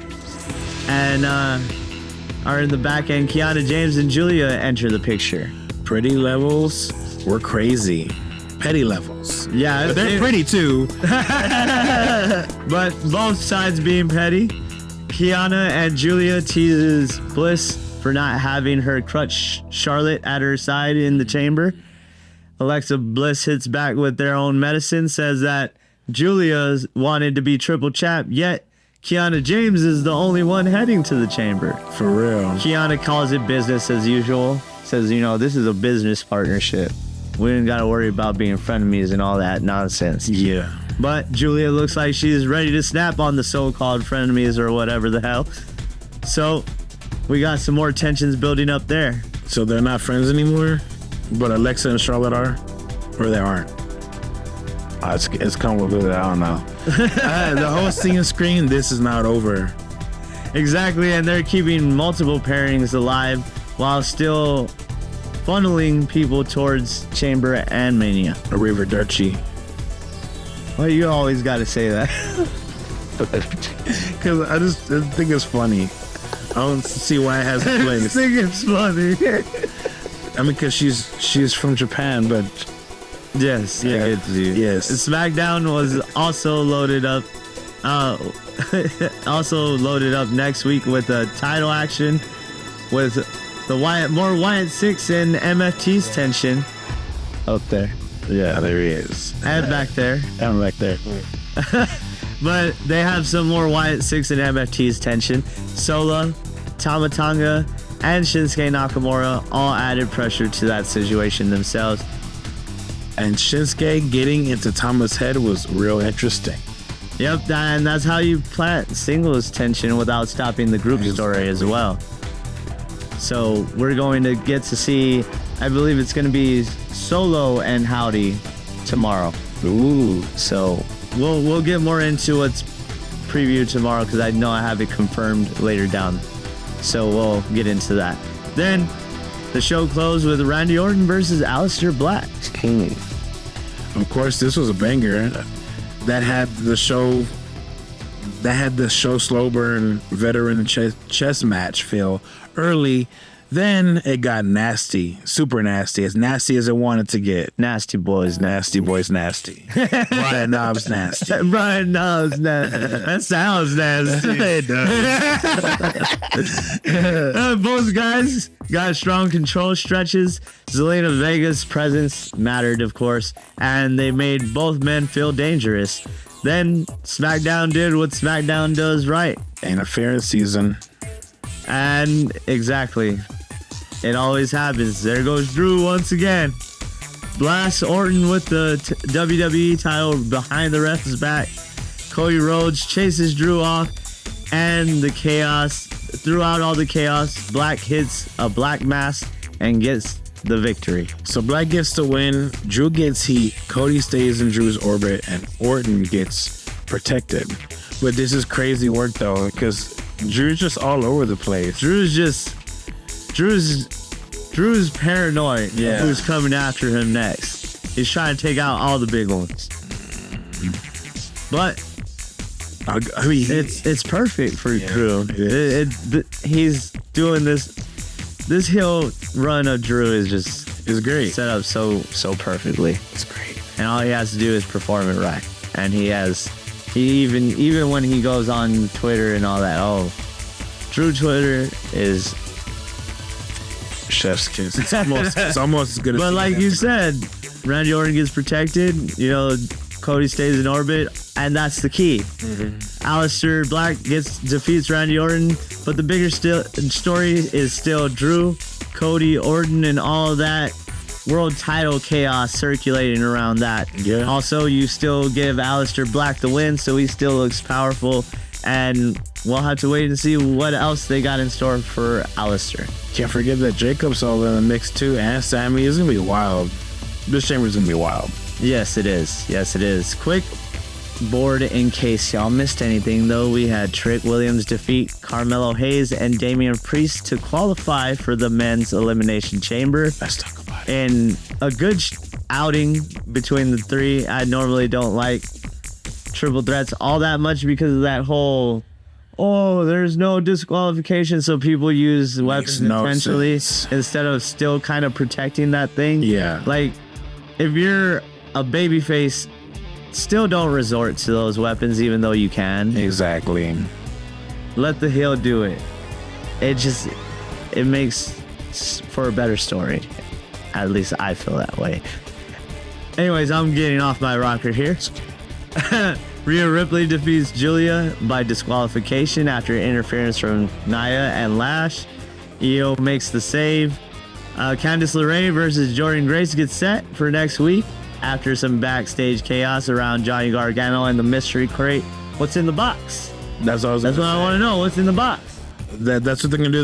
are in the back end. Kiana James and Julia enter the picture. Pretty levels were crazy. Petty levels. Yeah. They're pretty too. But both sides being petty. Kiana and Julia teases Bliss for not having her crutch Charlotte at her side in the chamber. Alexa Bliss hits back with their own medicine, says that Julia's wanted to be triple champ, yet Kiana James is the only one heading to the chamber. For real. Kiana calls it business as usual, says, this is a business partnership. We ain't got to worry about being frenemies and all that nonsense. Yeah. But Julia looks like she's ready to snap on the so-called frenemies or whatever the hell. So we got some more tensions building up there. So they're not friends anymore? But Alexa and Charlotte are? Or they aren't? It's convoluted. I don't know. The whole scene screen, this is not over. Exactly, and they're keeping multiple pairings alive while still funneling people towards Chamber and Mania. A River Dirty. Well, you always got to say that. Because I just think it's funny. I don't see why it has a place. I think it's funny. I mean, because she's from Japan, but yes, yes. SmackDown was also loaded up. Also loaded up next week with a title action with the more Wyatt 6 and MFT's tension up there. Yeah, there he is. And back there. And back there. But they have some more Wyatt 6 and MFT's tension. Sola, Tama Tonga, and Shinsuke Nakamura all added pressure to that situation themselves. And Shinsuke getting into Tama's head was real interesting. Yep, and that's how you plant singles tension without stopping the group story as well. So we're going to get to see, I believe it's going to be Solo and Howdy tomorrow. Ooh. So we'll get more into what's previewed tomorrow because I know I have it confirmed later down. So we'll get into that. Then the show closed with Randy Orton versus Aleister Black. Of course, this was a banger that had the show that had the show slow burn veteran chess match feel early. Then it got nasty, super nasty, as nasty as it wanted to get. Nasty boys, nasty. Brian Knobbs nasty. Brian Knobbs nasty. That sounds nasty. It does. Both guys got strong control stretches. Zelina Vega's presence mattered, of course, and they made both men feel dangerous. Then SmackDown did what SmackDown does right. Interference season. And exactly. It always happens. There goes Drew once again. Blasts Orton with the WWE title behind the ref's back. Cody Rhodes chases Drew off. And the chaos, throughout all the chaos, Black hits a black mass and gets the victory. So Black gets the win. Drew gets heat. Cody stays in Drew's orbit. And Orton gets protected. But this is crazy work, though, because Drew's just all over the place. Drew's paranoid. Yeah. Who's coming after him next? He's trying to take out all the big ones. But I mean, it's perfect for Drew. He's doing this. This heel run of Drew is great. Set up so perfectly. It's great. And all he has to do is perform it right. And he even when he goes on Twitter and all that, Drew Twitter is chef's kiss. It's almost as good as. But like you said, Randy Orton gets protected. Cody stays in orbit, and that's the key. Aleister Black defeats Randy Orton, but the bigger story is still Drew, Cody, Orton, and all of that world title chaos circulating around that. Yeah. Also, you still give Aleister Black the win, so he still looks powerful, and we'll have to wait and see what else they got in store for Aleister. Can't forget that Jacob's all in the mix too, and Sammy is gonna be wild. This chamber's gonna be wild. Yes, it is. Quick board in case y'all missed anything, though. We had Trick Williams defeat Carmelo Hayes and Damian Priest to qualify for the men's elimination chamber. Let's talk about it. And a good outing between the three. I normally don't like triple threats all that much because of that whole, there's no disqualification, so people use weapons intentionally instead of still kind of protecting that thing. Yeah. Like, if you're a babyface, still don't resort to those weapons even though you can. Exactly. Let the heel do it. It makes for a better story. At least I feel that way. Anyways, I'm getting off my rocker here. Rhea Ripley defeats Julia by disqualification after interference from Nia and Lash. Io makes the save. Candice LeRae versus Jordynne Grace gets set for next week after some backstage chaos around Johnny Gargano and the mystery crate. What's in the box? That's what I want to know. What's in the box? That's what they're gonna do.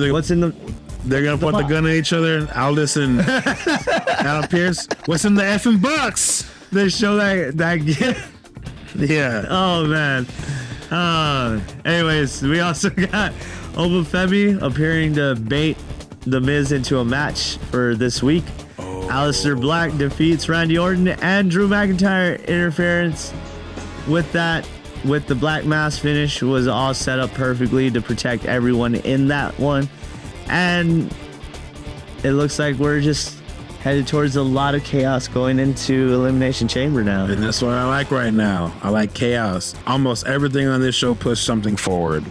They're gonna point the gun at each other. Aldis and Adam Pearce. What's in the effing box? They show that gift. Yeah. Oh man. Anyways, we also got Obafemi appearing to bait The Miz into a match for this week. Aleister Black defeats Randy Orton and Drew McIntyre. Interference with the Black Mass finish was all set up perfectly to protect everyone in that one. And it looks like we're just headed towards a lot of chaos going into Elimination Chamber now. And that's what I like right now. I like chaos. Almost everything on this show pushed something forward.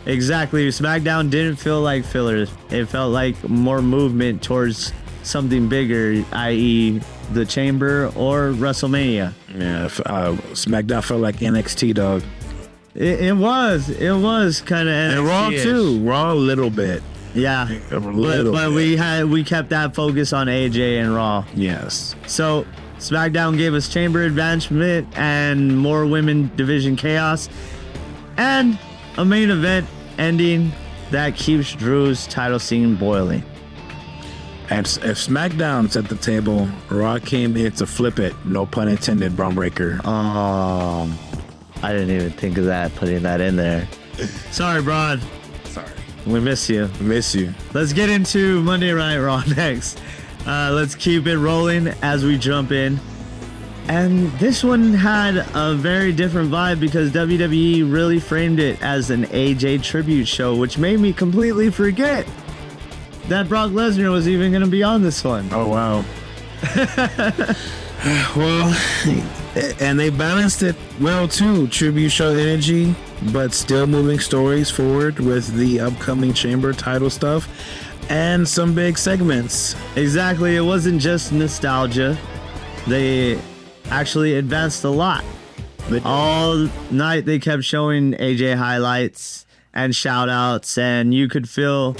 Exactly. SmackDown didn't feel like fillers. It felt like more movement towards something bigger, i.e. the Chamber or WrestleMania. Yeah, SmackDown felt like NXT, dog. It was kind of NXT. And Raw too. Raw a little bit. Yeah, but we kept that focus on AJ and Raw. Yes. So SmackDown gave us Chamber advancement and more women division chaos, and a main event ending that keeps Drew's title scene boiling. And if SmackDown set the table, Raw came in to flip it. No pun intended, Braun Breaker. I didn't even think of that, putting that in there. Sorry, Braun. Sorry. We miss you. Miss you. Let's get into Monday Night Raw next. Let's keep it rolling as we jump in. And this one had a very different vibe because WWE really framed it as an AJ tribute show, which made me completely forget that Brock Lesnar was even going to be on this one. Oh, wow. Well, and they balanced it well, too. Tribute show energy, but still moving stories forward with the upcoming Chamber title stuff and some big segments. Exactly. It wasn't just nostalgia. They actually advanced a lot. All night they kept showing AJ highlights and shout outs, and you could feel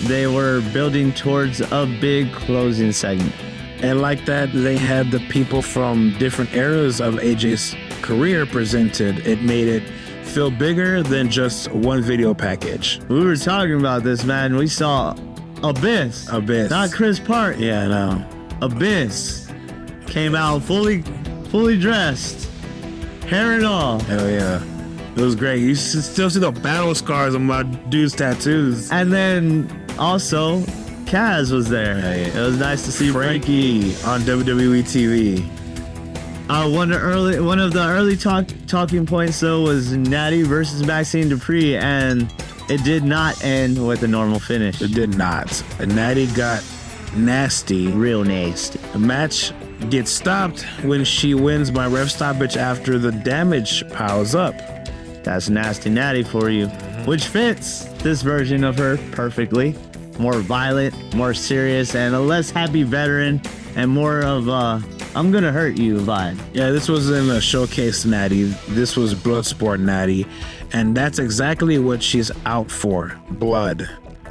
they were building towards a big closing segment. And like that, they had the people from different eras of AJ's career presented. It made it feel bigger than just one video package. We were talking about this, man. We saw Abyss. Not Chris Park. Yeah, no. Abyss came out fully dressed, hair and all. Hell yeah. It was great. You still see the battle scars on my dude's tattoos. And then also, Kaz was there. Yeah. It was nice to see Frankie on WWE TV. One of the early talking points though was Natty versus Maxine Dupree, and it did not end with a normal finish. It did not. And Natty got nasty. Real nasty. The match gets stopped when she wins by ref stoppage after the damage piles up. That's nasty Natty for you, which fits this version of her perfectly. More violent, more serious, and a less happy veteran, and more of a I'm gonna hurt you vibe. Yeah, this wasn't a showcase Natty. This was Bloodsport Natty, and that's exactly what she's out for. Blood.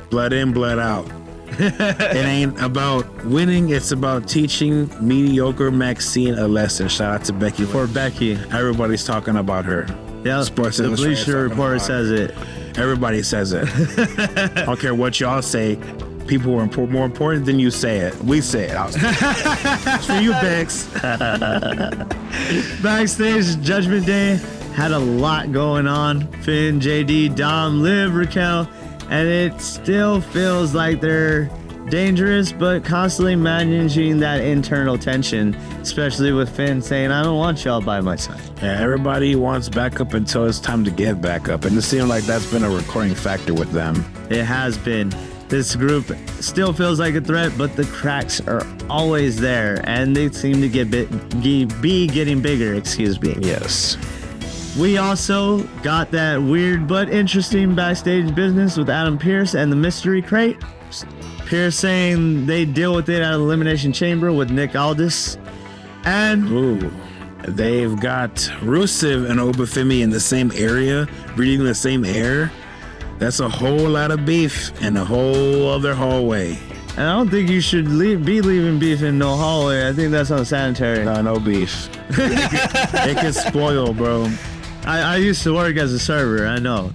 Blood in, blood out. It ain't about winning, it's about teaching mediocre Maxine a lesson. Shout out to Becky. For Becky. Everybody's talking about her. Yeah, Sports the Bleacher Report says it. Everybody says it. I don't care what y'all say. People are more important than you say it. We say it. It's for you, Bex. Backstage, Judgment Day had a lot going on. Finn, JD, Dom, Liv, Raquel, and it still feels like they're dangerous, but constantly managing that internal tension, especially with Finn saying, I don't want y'all by my side. Yeah, everybody wants backup until it's time to get backup, and it seems like that's been a recurring factor with them. It has been. This group still feels like a threat, but the cracks are always there, and they seem to be getting bigger, excuse me. Yes. We also got that weird but interesting backstage business with Adam Pearce and the Mystery Crate. Pearce saying they deal with it at Elimination Chamber with Nick Aldis. And they've got Rusev and Obafemi in the same area, breathing the same air. That's a whole lot of beef in a whole other hallway. And I don't think you should be leaving beef in no hallway. I think that's unsanitary. No beef. It can spoil, bro. I used to work as a server. I know.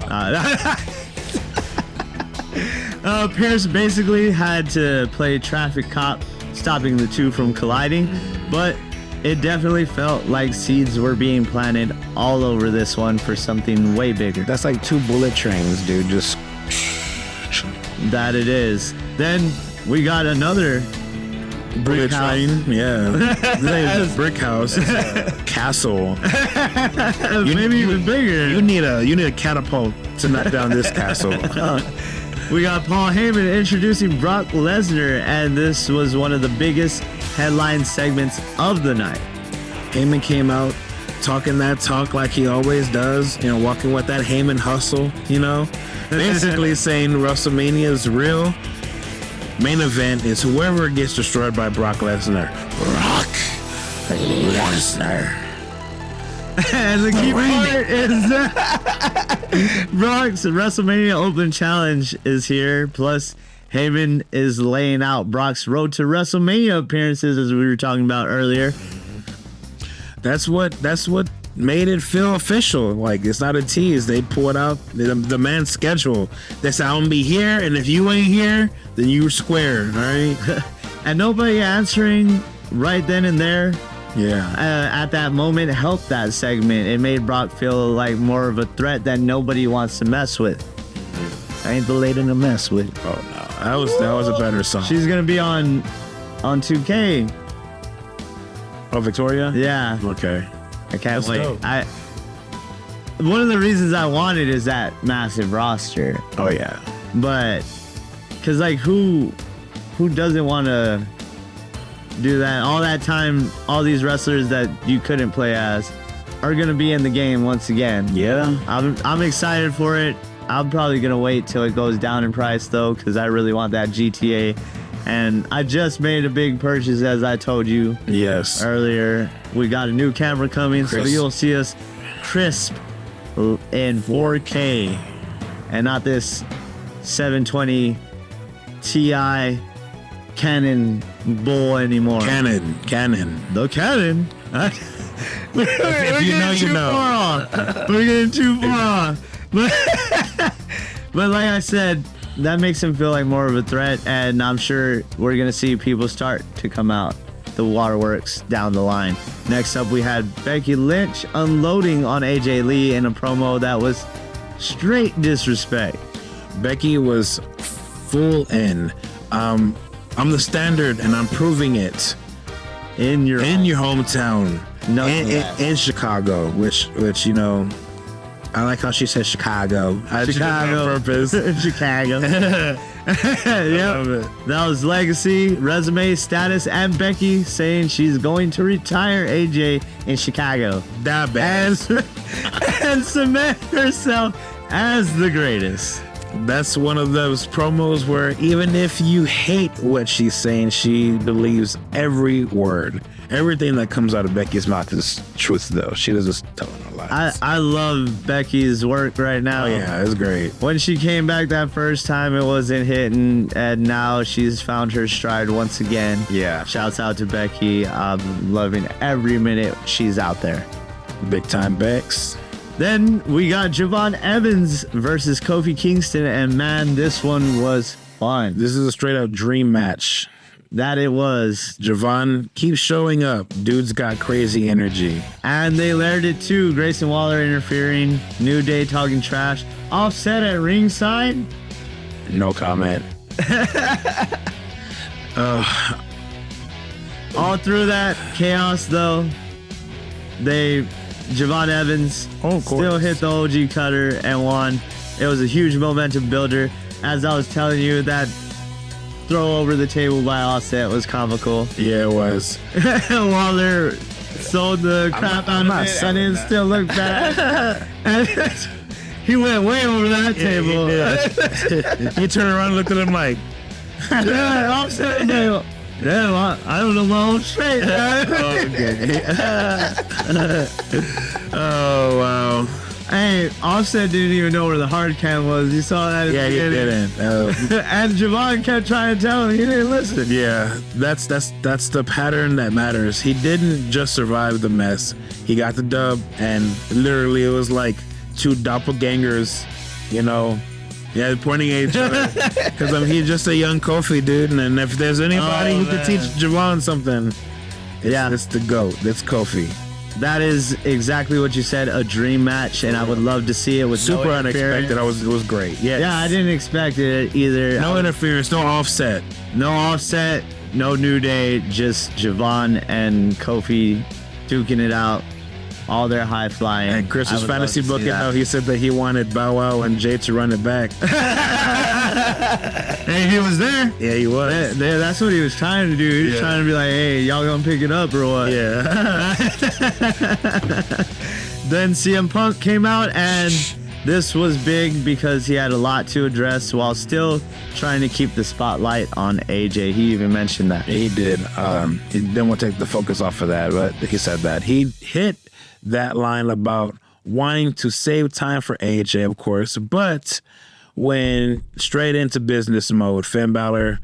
Pearce basically had to play traffic cop, stopping the two from colliding, but it definitely felt like seeds were being planted all over this one for something way bigger. That's like 2 bullet trains, dude. Just that it is. Then we got another brick train. Yeah. This ain't a brick house. It's a castle. Maybe even bigger. You need a catapult to knock down this castle. We got Paul Heyman introducing Brock Lesnar, and this was one of the biggest headline segments of the night. Heyman came out talking that talk like he always does, walking with that Heyman hustle, basically saying WrestleMania is real. Main event is whoever gets destroyed by Brock Lesnar. Brock Lesnar. And the key part is Brock's WrestleMania Open Challenge is here. Plus, Heyman is laying out Brock's road to WrestleMania appearances, as we were talking about earlier. That's what made it feel official. Like, it's not a tease. They pulled out the man's schedule. They said, I'm gonna be here, and if you ain't here, then you're squared, all right? And nobody answering right then and there. Yeah. At that moment helped that segment. It made Brock feel like more of a threat that nobody wants to mess with. I ain't the lady to mess with. Oh no, that was a better song. She's gonna be on 2K. Oh, Victoria? Yeah. Okay. I can't wait. dope. One of the reasons I wanted is that massive roster. Oh, yeah. But, cause like who doesn't want to do that? All that time, all these wrestlers that you couldn't play as are gonna be in the game once again. Yeah. I'm excited for it. I'm probably gonna wait till it goes down in price though, cause I really want that GTA. And I just made a big purchase, as I told you Yes. earlier. We got a new camera coming, so Crisp. you'll see us crisp in 4K, and not this 720 Ti Canon bull anymore. Canon. The Canon. We're you know, getting you too know. far off. We're getting too far off. But like I said, that makes him feel like more of a threat, and I'm sure we're gonna see people start to come out the waterworks down the line. Next up, we had Becky Lynch unloading on AJ Lee in a promo that was straight disrespect. Becky was full in. I'm the standard, and I'm proving it In your hometown. No, in Chicago, which you know, I like how she said Chicago. I did that on purpose. Chicago. Yep. That was legacy, resume, status, and Becky saying she's going to retire AJ in Chicago. That bad. And cement herself as the greatest. That's one of those promos where even if you hate what she's saying, she believes every word. Everything that comes out of Becky's mouth is truth, though. She doesn't tell no lies. I love Becky's work right now. Oh, yeah, it's great. When she came back that first time, it wasn't hitting, and now she's found her stride once again. Yeah. Shouts out to Becky. I'm loving every minute she's out there. Big time Bex. Then we got Javon Evans versus Kofi Kingston, and man, this one was fun. This is a straight up dream match. That it was. Javon keeps showing up. Dude's got crazy energy. And they layered it too. Grayson Waller interfering. New Day talking trash. Offset at ringside. No comment. All through that chaos though, Javon Evans still hit the OG cutter and won. It was a huge momentum builder. As I was telling you, that throw over the table by Offset was comical. Yeah, it was. Waller sold the crap out of it and it still looked bad. And he went way over that table. He turned around and looked at him like, Offset the table. Damn, I don't know my own straight. okay. Oh, wow. Hey, Offset didn't even know where the hard cam was. You saw that? Yeah, he didn't. And Javon kept trying to tell him. He didn't listen. Yeah, that's the pattern that matters. He didn't just survive the mess. He got the dub, and literally it was like two doppelgangers, you know. Yeah, pointing at each other. Because he's just a young Kofi, dude. And if there's anybody who could teach Javon something, it's the GOAT. That's Kofi. That is exactly what you said, a dream match, and I would love to see it with Super no unexpected. interference. It was great. Yes. Yeah, I didn't expect it either. No interference, no offset. No Offset, no New Day, just Javon and Kofi duking it out. All their high flying. And Chris was I would fantasy love to see booking how he said that he wanted Bow Wow and Jay to run it back. Hey, he was there. Yeah, he was. That's what he was trying to do. He was trying to be like, hey, y'all gonna pick it up or what? Yeah. Then CM Punk came out, and this was big because he had a lot to address while still trying to keep the spotlight on AJ. He even mentioned that. He did. He didn't want to take the focus off of that, but he said that. He hit that line about wanting to save time for AJ, of course, but when straight into business mode, Finn Balor,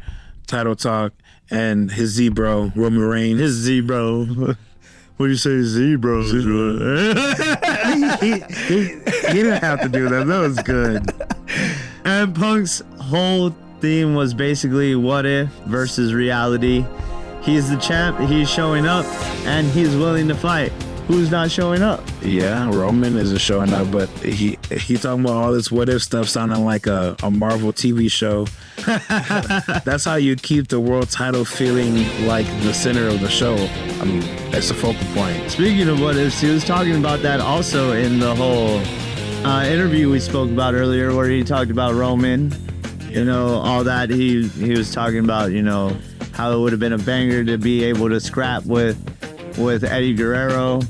title talk, and his Z-Bro, Roman Reigns. His Z-Bro. What do you say, Z-Bro? he didn't have to do that. That was good. And Punk's whole theme was basically what if versus reality. He's the champ, he's showing up, and he's willing to fight. who's not showing up. Yeah, Roman isn't showing up, but he talking about all this what if stuff sounding like a Marvel TV show. That's how you keep the world title feeling like the center of the show. I mean, that's the focal point. Speaking of what ifs, he was talking about that also in the whole interview we spoke about earlier, where he talked about Roman, you know, all that. He was talking about, you know, how it would have been a banger to be able to scrap with Eddie Guerrero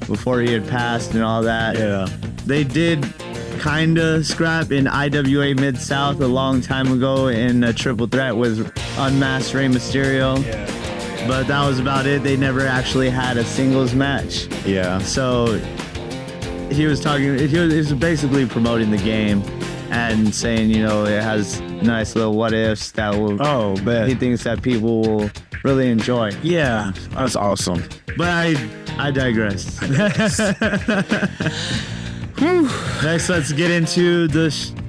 before he had passed and all that. Yeah. They did kind of scrap in IWA Mid-South a long time ago in a triple threat with Unmasked Rey Mysterio. Yeah. But that was about it. They never actually had a singles match. Yeah. So he was basically promoting the game and saying, you know, it has nice little what ifs that will. Oh, man. He thinks that people will really enjoy. Yeah, that's awesome. But I digress. Next, let's get into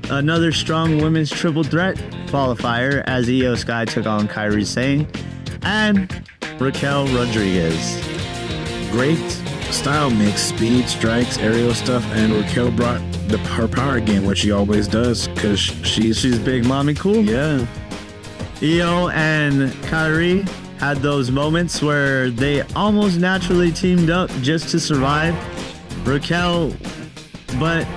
another strong women's triple threat qualifier as Io Sky took on Kairi Sane and Raquel Rodriguez. Great style mix, speed, strikes, aerial stuff, and Raquel brought her power game, which she always does, because she's big mommy cool. Yeah. Io and Kairi had those moments where they almost naturally teamed up just to survive. But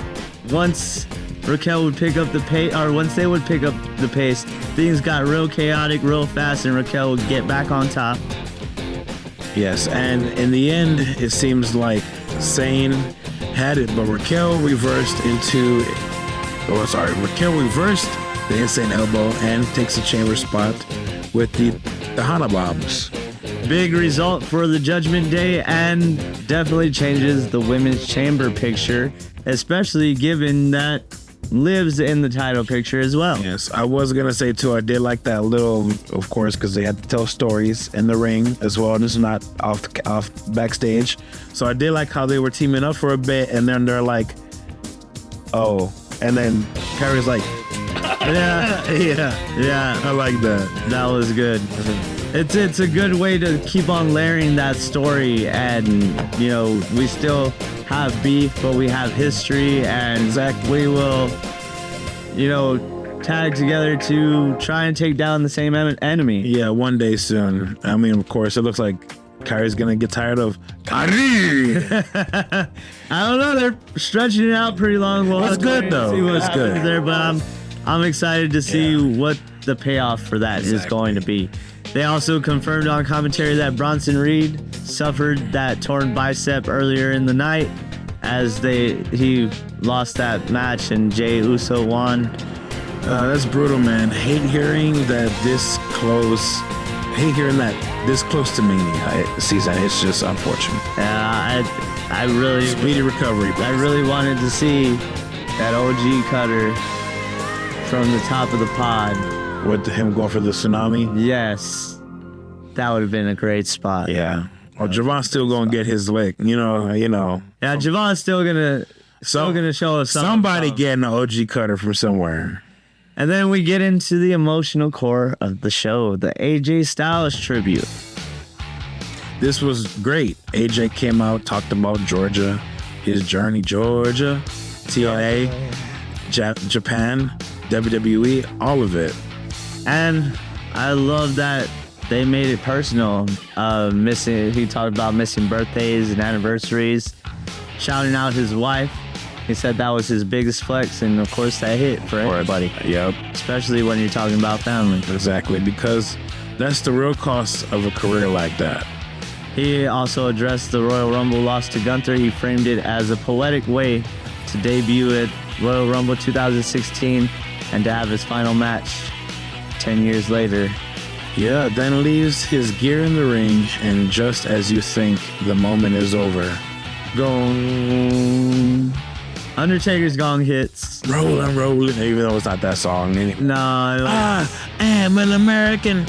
once Raquel would pick up the pace, or once they would pick up the pace, things got real chaotic real fast, and Raquel would get back on top. Yes, and in the end, it seems like Sane had it, but Raquel reversed the insane elbow and takes a chamber spot with the Hana bombs. Big result for the Judgment Day, and definitely changes the women's chamber picture, especially given that Liv's in the title picture as well. Yes, I was gonna say too, I did like that little, of course, because they had to tell stories in the ring as well. This is not off backstage, so I did like how they were teaming up for a bit, and then they're like, oh, and then Kairi's like, yeah, I like that. That was good. It's a good way to keep on layering that story, and you know, we still have beef, but we have history, and we will, you know, tag together to try and take down the same enemy. Yeah, one day soon. I mean, of course, it looks like Kairi's gonna get tired of Kairi. I don't know, they're stretching it out pretty long. Well, that's good though. See what's that's good there, but I'm excited to see what the payoff for that is going to be. They also confirmed on commentary that Bronson Reed suffered that torn bicep earlier in the night as he lost that match and Jey Uso won. That's brutal, man. Hate hearing that this close to Mania season. It's just unfortunate. I really speedy recovery. I really wanted to see that OG cutter from the top of the pod. With him going for the tsunami? Yes. That would have been a great spot. Yeah. Or Javon's still going to get his lick. You know. Yeah, Javon's still going to show us something. Somebody getting an OG cutter from somewhere. And then we get into the emotional core of the show, the AJ Styles tribute. This was great. AJ came out, talked about Georgia, his journey, Georgia, TLA, Japan, WWE, all of it. And I love that they made it personal. He talked about missing birthdays and anniversaries, shouting out his wife. He said that was his biggest flex, and of course that hit for everybody. Yep. Especially when you're talking about family. Exactly, because that's the real cost of a career like that. He also addressed the Royal Rumble loss to Gunther. He framed it as a poetic way to debut at Royal Rumble 2016 and to have his final match 10 years later. Yeah, then leaves his gear in the ring, and just as you think the moment is over, gong. Undertaker's gong hits. Rolling, even though it's not that song. No. I am an American.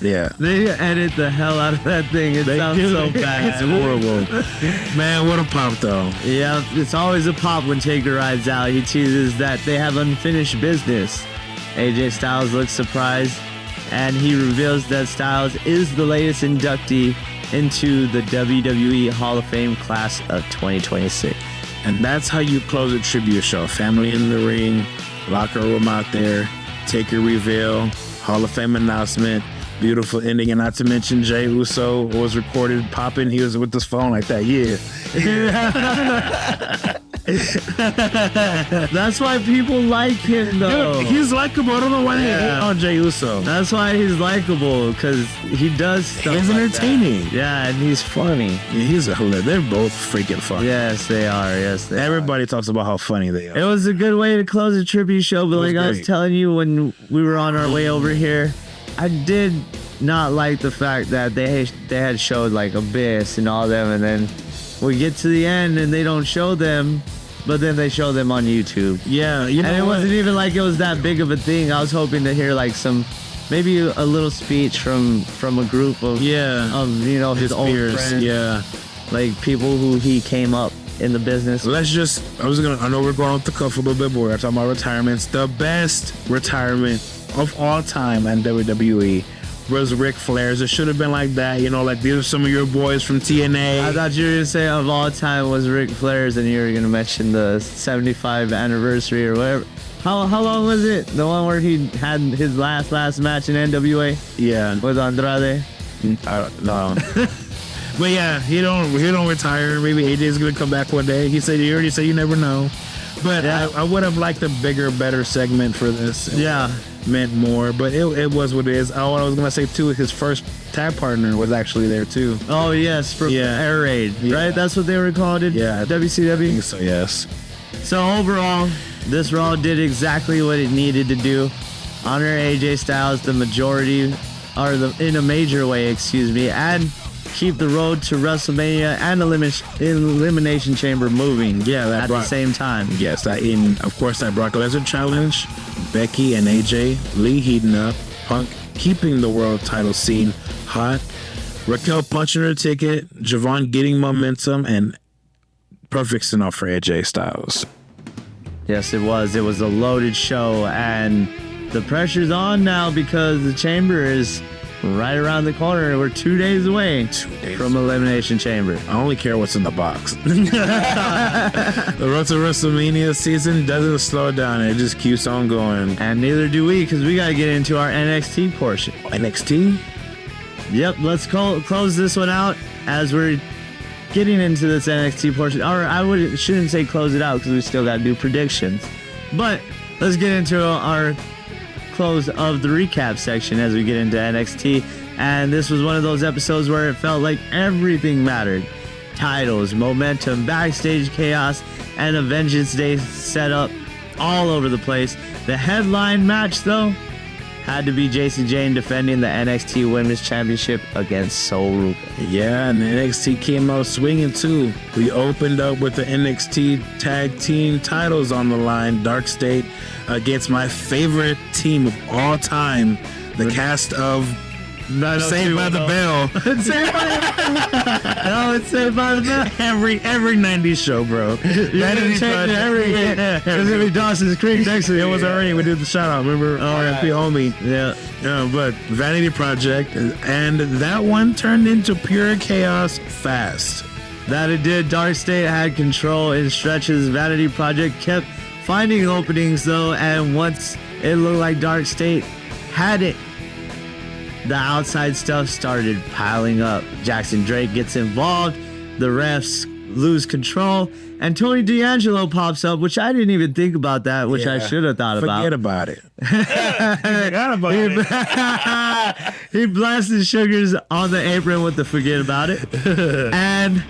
Yeah. They edit the hell out of that thing. It sounds so bad. It's horrible. Man, what a pop though. Yeah, it's always a pop when Taker rides out. He teases that they have unfinished business. AJ Styles looks surprised, and he reveals that Styles is the latest inductee into the WWE Hall of Fame class of 2026. And that's how you close a tribute show. Family in the ring, locker room out there, Taker reveal, Hall of Fame announcement, beautiful ending. And not to mention Jey Uso was recorded popping. He was with his phone like that. Yeah. That's why people like him, though. Dude, he's likable. I don't know why they hate on Jey Uso. That's why he's likable, because he does stuff. He's entertaining. Yeah, and he's funny. Yeah, he's a hilarious. They're both freaking funny. Yes, they are. Yes, they Everybody are. talks about how funny they are. It was a good way to close a tribute show, but like I was telling you when we were on our way over here, I did not like the fact that they had showed like Abyss and all them, and then we get to the end and they don't show them. But then they show them on YouTube. Yeah, you know, and it wasn't even like it was that big of a thing. I was hoping to hear like maybe a little speech from a group of his old friends. Yeah, like people who he came up in the business. I know we're going off the cuff a little bit, but we're talking about retirements. The best retirement of all time in WWE was Ric Flair's. It should have been like that, like these are some of your boys from TNA. I thought you were gonna say of all time was Ric Flair's, and you were gonna mention the 75th anniversary or whatever. How long was it? The one where he had his last match in NWA? Yeah, with Andrade. I don't know. But yeah, he don't retire. Maybe AJ's gonna come back one day. He already said you never know. But yeah. I would have liked a bigger, better segment for this. Yeah. Meant more, but it was what it is. Oh, what I was gonna say too, his first tag partner was actually there too. Oh yes, for Air Raid, right? That's what they were called in WCW. I think so, yes. So overall, this Raw did exactly what it needed to do. Honor AJ Styles, the majority, or in a major way, and keep the road to WrestleMania and Elimination Chamber moving. Yeah, at the same time. Yes, that Brock Lesnar challenge, Becky and AJ, Lee heating up, Punk keeping the world title scene hot, Raquel punching her ticket, Javon getting momentum, and perfect send-off for AJ Styles. Yes, it was. It was a loaded show, and the pressure's on now because the Chamber is right around the corner. We're 2 days away from Elimination Chamber. I only care what's in the box. The road to WrestleMania season doesn't slow down. It just keeps on going. And neither do we, because we got to get into our NXT portion. NXT? Yep, let's close this one out as we're getting into this NXT portion. Or shouldn't say close it out because we still got to do predictions. But let's get into our close of the recap section as we get into NXT. And this was one of those episodes where it felt like everything mattered. Titles, momentum, backstage chaos, and a Vengeance Day set up all over the place. The headline match, though, had to be Jacy Jayne defending the NXT Women's Championship against Sol Ruca. Yeah, and NXT came out swinging too. We opened up with the NXT Tag Team titles on the line. Dark State against my favorite team of all time, the cast of Saved by the Bell. Saved by the Bell. No, it's Saved by the Bell. Every 90s show, bro. Because it'd be Dawson's Creek next to it was already. We did the shout out. Remember? RFP homie. Yeah. But Vanity Project, and that one turned into pure chaos fast. That it did. Dark State had control in stretches. Vanity Project kept finding openings though, and once it looked like Dark State had it, the outside stuff started piling up. Jackson Drake gets involved, the refs lose control, and Tony D'Angelo pops up, which I didn't even think about that, which I should have thought about. Forget about it. Forgot about it. He blasted Sugars on the apron with the forget about it. And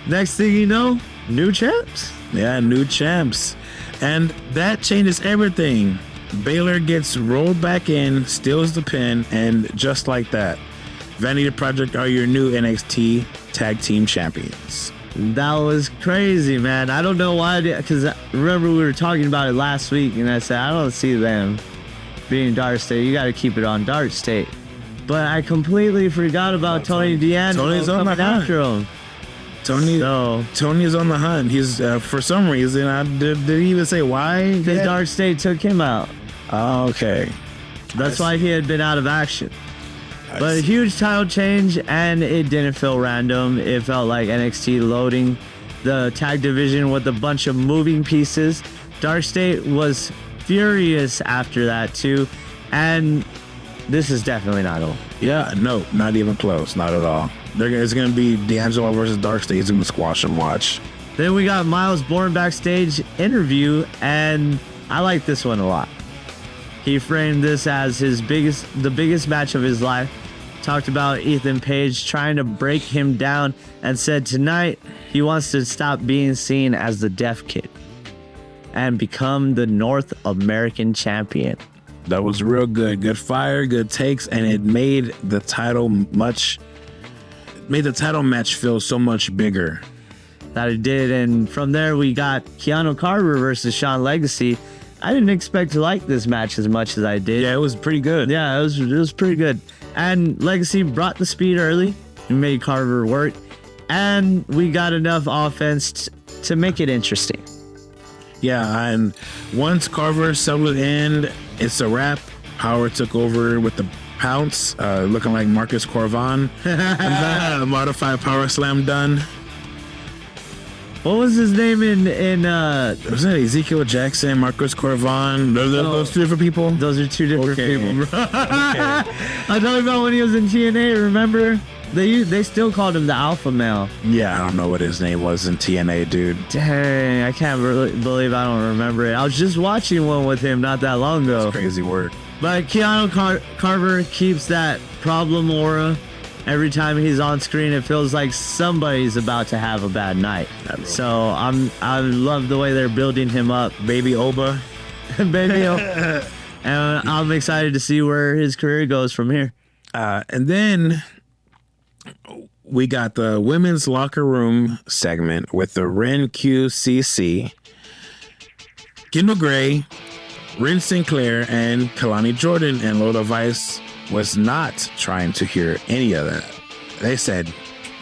next thing you know, new champs. Yeah, new champs. And that changes everything. Baylor gets rolled back in, steals the pin, and just like that, Vanity Project are your new NXT Tag Team Champions. That was crazy, man. I don't know why, because remember we were talking about it last week, and I said, I don't see them being Dark State. You got to keep it on Dark State. But I completely forgot about Tony D'Angelo. Tony's on the hunt. After him. Tony's on the hunt. He's, for some reason, did he even say why? Because Dark State took him out. Oh, okay. That's why he had been out of action. But a huge title change, and it didn't feel random. It felt like NXT loading the tag division with a bunch of moving pieces. Dark State was furious after that too, and this is definitely not all. Yeah, no, not even close, not at all. It's going to be D'Angelo versus Dark State. He's going to squash and watch. Then we got Miles Bourne backstage interview, and I like this one a lot. He framed this as the biggest match of his life. Talked about Ethan Page trying to break him down, and said tonight he wants to stop being seen as the deaf kid and become the North American champion. That was real good. Good fire, good takes, and it made the title match feel so much bigger. That it did, and from there we got Keanu Carver versus Shawn Legacy. I didn't expect to like this match as much as I did. Yeah, it was pretty good. Yeah, it was pretty good. And Legacy brought the speed early and made Carver work, and we got enough offense to make it interesting. Yeah, and once Carver settled in, it's a wrap. Power took over with the pounce, looking like Marcus Corvan. Modified power slam done. What was his name in was that Ezekiel Jackson, Marcus Corvan? Those two different people? Those are two different people. Okay. I'm talking about when he was in TNA, remember? They still called him the Alpha Male. Yeah, I don't know what his name was in TNA, dude. Dang, I can't really believe I don't remember it. I was just watching one with him not that long ago. That's crazy work. But Keanu Carver keeps that problem aura. Every time he's on screen, it feels like somebody's about to have a bad night. So I love the way they're building him up. Baby Oba. Baby Oba. And I'm excited to see where his career goes from here. And then we got the women's locker room segment with the Ren QCC, Kendall Gray, Ren Sinclair, and Kalani Jordan, and Lola Vice was not trying to hear any of that. They said,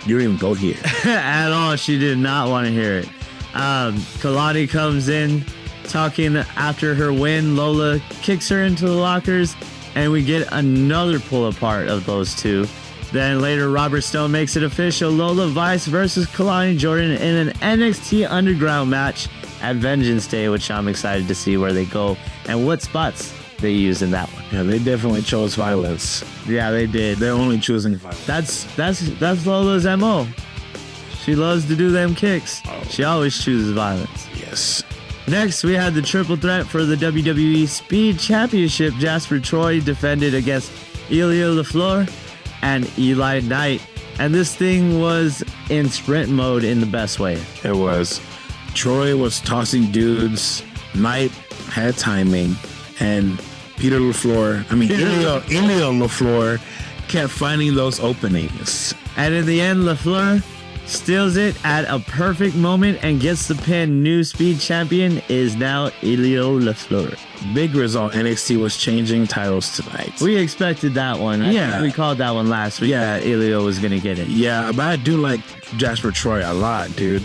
you don't even go here. At all. She did not want to hear it. Kalani comes in talking after her win. Lola kicks her into the lockers, and we get another pull apart of those two. Then later, Robert Stone makes it official. Lola Vice versus Kalani Jordan in an NXT Underground match at Vengeance Day, which I'm excited to see where they go and what spots they use in that one. Yeah, they definitely chose violence. Yeah, they did. They're only choosing violence. That's Lola's MO. She loves to do them kicks. She always chooses violence. Yes. Next, we had the triple threat for the WWE Speed Championship. Jasper Troy defended against Elio LaFleur and Eli Knight. And this thing was in sprint mode in the best way. It was. Troy was Tossing dudes. Knight had timing. And Elio LaFleur kept finding those openings. And in the end, LaFleur steals it at a perfect moment and gets the pin. New Speed Champion is now Elio LaFleur. Big result. NXT was changing titles tonight. We expected that one. I think we called that one last week. Yeah, Elio was going to get it. Yeah, but I do like Jasper Troy a lot, dude.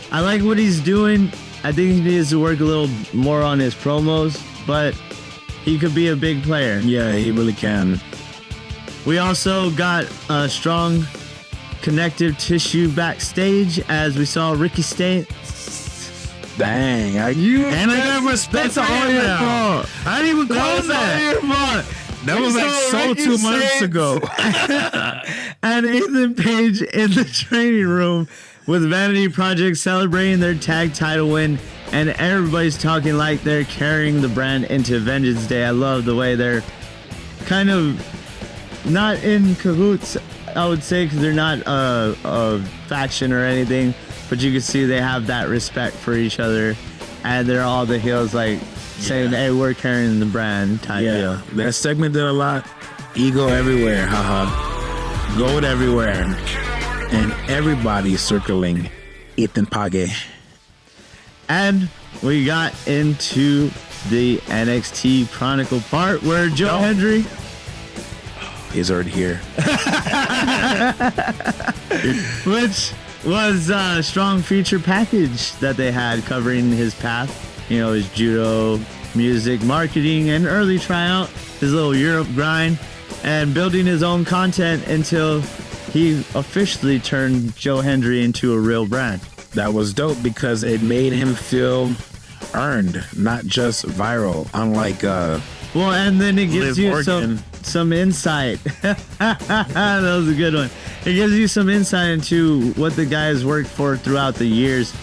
I like what he's doing. I think he needs to work a little more on his promos, but he could be a big player. Yeah, he really can. We also got a strong connective tissue backstage as we saw Ricky State. Dang, I got respect for all now. I didn't even call that. That was like so 2 months ago. And Ethan Page in the training room with Vanity Project celebrating their tag title win, and everybody's talking like they're carrying the brand into Vengeance Day. I love the way they're kind of not in cahoots, I would say, because they're not a faction or anything, but you can see they have that respect for each other, and they're all the heels like saying, hey, we're carrying the brand type deal. That segment did a lot. Ego everywhere, haha. Gold everywhere. And everybody circling Ethan Page. And we got into the NXT Chronicle part where Joe Hendry... He's already here. Which was a strong feature package that they had covering his path. You know, his judo, music, marketing, and early tryout. His little Europe grind. and building his own content until he officially turned Joe Hendry into a real brand. That was dope because it made him feel earned, not just viral. Unlike well, and then it gives you some insight. That was a good one. It gives you some insight into what the guy has worked for throughout the years.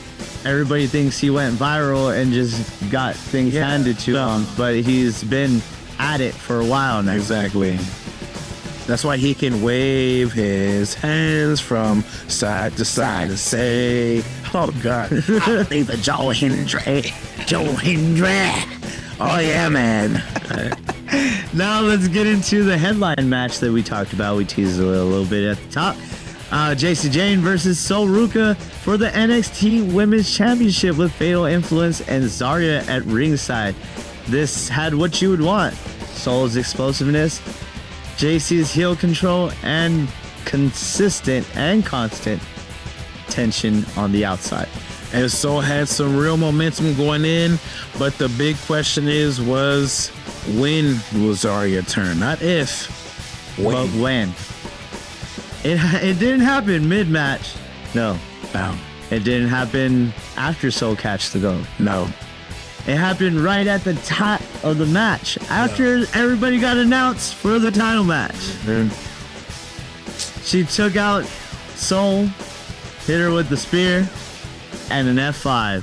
Everybody thinks he went viral and just got things handed to him, but he's been at it for a while now. Exactly. That's why he can wave his hands from side to side and say, "Oh God, I think the Joe Hendry. Oh yeah, man." Now let's get into the headline match that we talked about. We teased a little bit at the top. JC Jane versus Sol Ruca for the NXT Women's Championship with Fatal Influence and Zarya at ringside. This had what you would want: Sol's explosiveness, JC's heel control, and consistent and constant tension on the outside. And Sol had some real momentum going in, but the big question was when will Zarya turn? Not if, when. But when. It didn't happen mid-match. No. It didn't happen after Sol catched the goal. No. It happened right at the top of the match, after everybody got announced for the title match. She took out Sol, hit her with the spear, and an F5.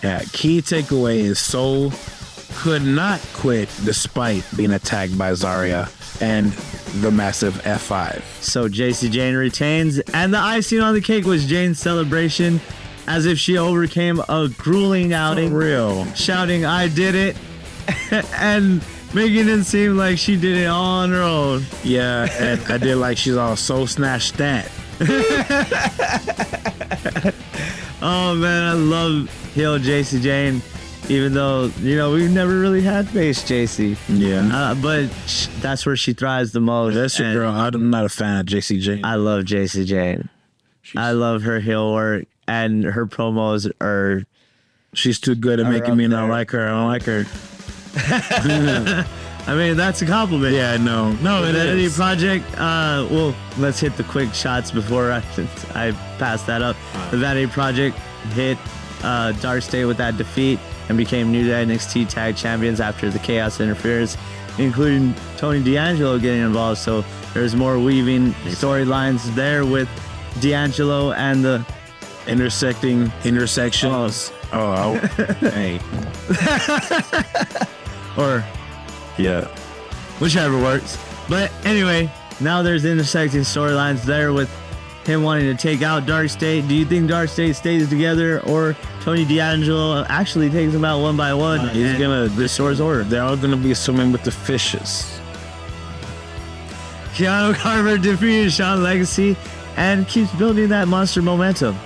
Yeah, key takeaway is Sol could not quit despite being attacked by Zarya and the massive F5. So JC Jane retains, and the icing on the cake was Jane's celebration, as if she overcame a grueling outing. For real. Shouting, "I did it," and making it seem like she did it all on her own. Yeah, and I did like she's all so snatched that. Oh man, I love heel JC Jane, even though, we've never really had face JC. Yeah. But that's where she thrives the most. That's your girl. I'm not a fan of JC Jane. I love JC Jane. I love her heel work, and her promos are... She's too good at making me not like her. I don't like her. I mean, that's a compliment. Yeah, no, The Vanity Project, well, let's hit the quick shots before I pass that up. The Vanity Project hit Dark State with that defeat and became new to NXT Tag Champions after the Chaos Interference, including Tony D'Angelo getting involved. So there's more weaving storylines there with D'Angelo and the intersections. Oh, hey. Or... yeah, whichever works. But anyway, now there's intersecting storylines there with him wanting to take out Dark State. Do you think Dark State stays together, or Tony D'Angelo actually takes them out one by one? He's gonna restores order. They're all gonna be swimming with the fishes. Keanu Carver defeated Shawn Legacy and keeps building that monster momentum.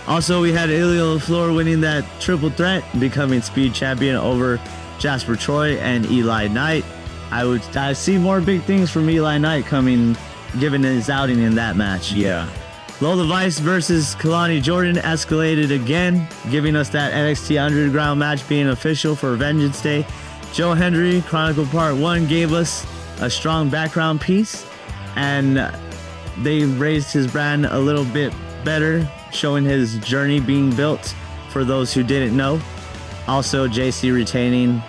Also, we had Ilya LaFleur winning that triple threat, becoming Speed Champion over Jasper Troy and Eli Knight. I see more big things from Eli Knight coming, given his outing in that match. Yeah. Lola Vice versus Kalani Jordan escalated again, giving us that NXT Underground match being official for Vengeance Day. Joe Hendry, Chronicle Part 1, gave us a strong background piece, and they raised his brand a little bit better, showing his journey being built for those who didn't know. Also, JC retaining,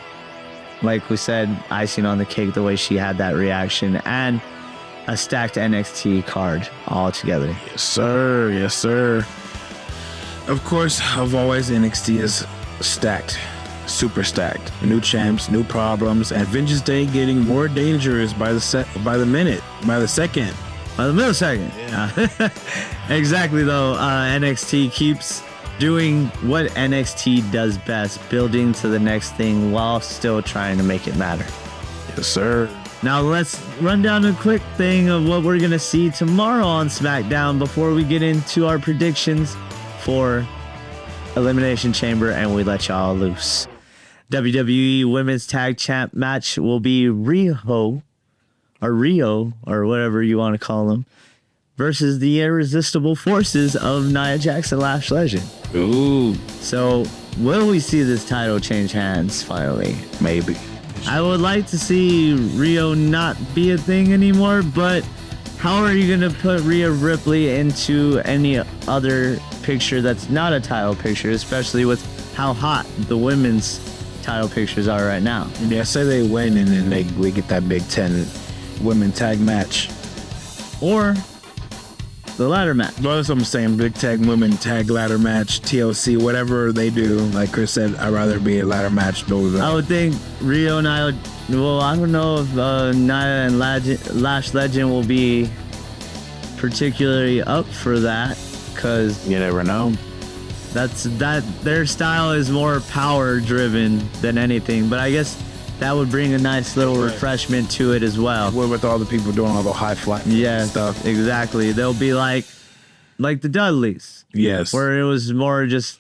like we said, icing on the cake, the way she had that reaction, and a stacked NXT card all together. Yes, sir. Yes, sir. Of course, of always, NXT is stacked. Super stacked. New champs, new problems, and Vengeance Day getting more dangerous by the second. By the millisecond. Yeah. Exactly, though. NXT keeps doing what NXT does best, building to the next thing while still trying to make it matter. Yes, sir. Now let's run down a quick thing of what we're going to see tomorrow on SmackDown before we get into our predictions for Elimination Chamber and we let y'all loose. WWE Women's Tag Champ match will be Rio, or whatever you want to call them, versus the irresistible forces of Nia Jax and Lash Legend. Ooh. So, will we see this title change hands finally? Maybe. I would like to see Rio not be a thing anymore, but how are you going to put Rhea Ripley into any other picture that's not a title picture, especially with how hot the women's title pictures are right now? Yeah, say they win and then we get that Big 10 women tag match. Or the ladder match. Well, that's what I'm saying. Big tag women tag ladder match, TLC, whatever they do. Like Chris said, I'd rather be a ladder match. I would think Rio and I would. Well, I don't know if Nia and Lash Legend will be particularly up for that, because you never know. Their style is more power driven than anything. But I guess that would bring a nice little refreshment to it as well. With all the people doing all the high flying stuff. Exactly. They'll be like the Dudleys. Yes. Where it was more just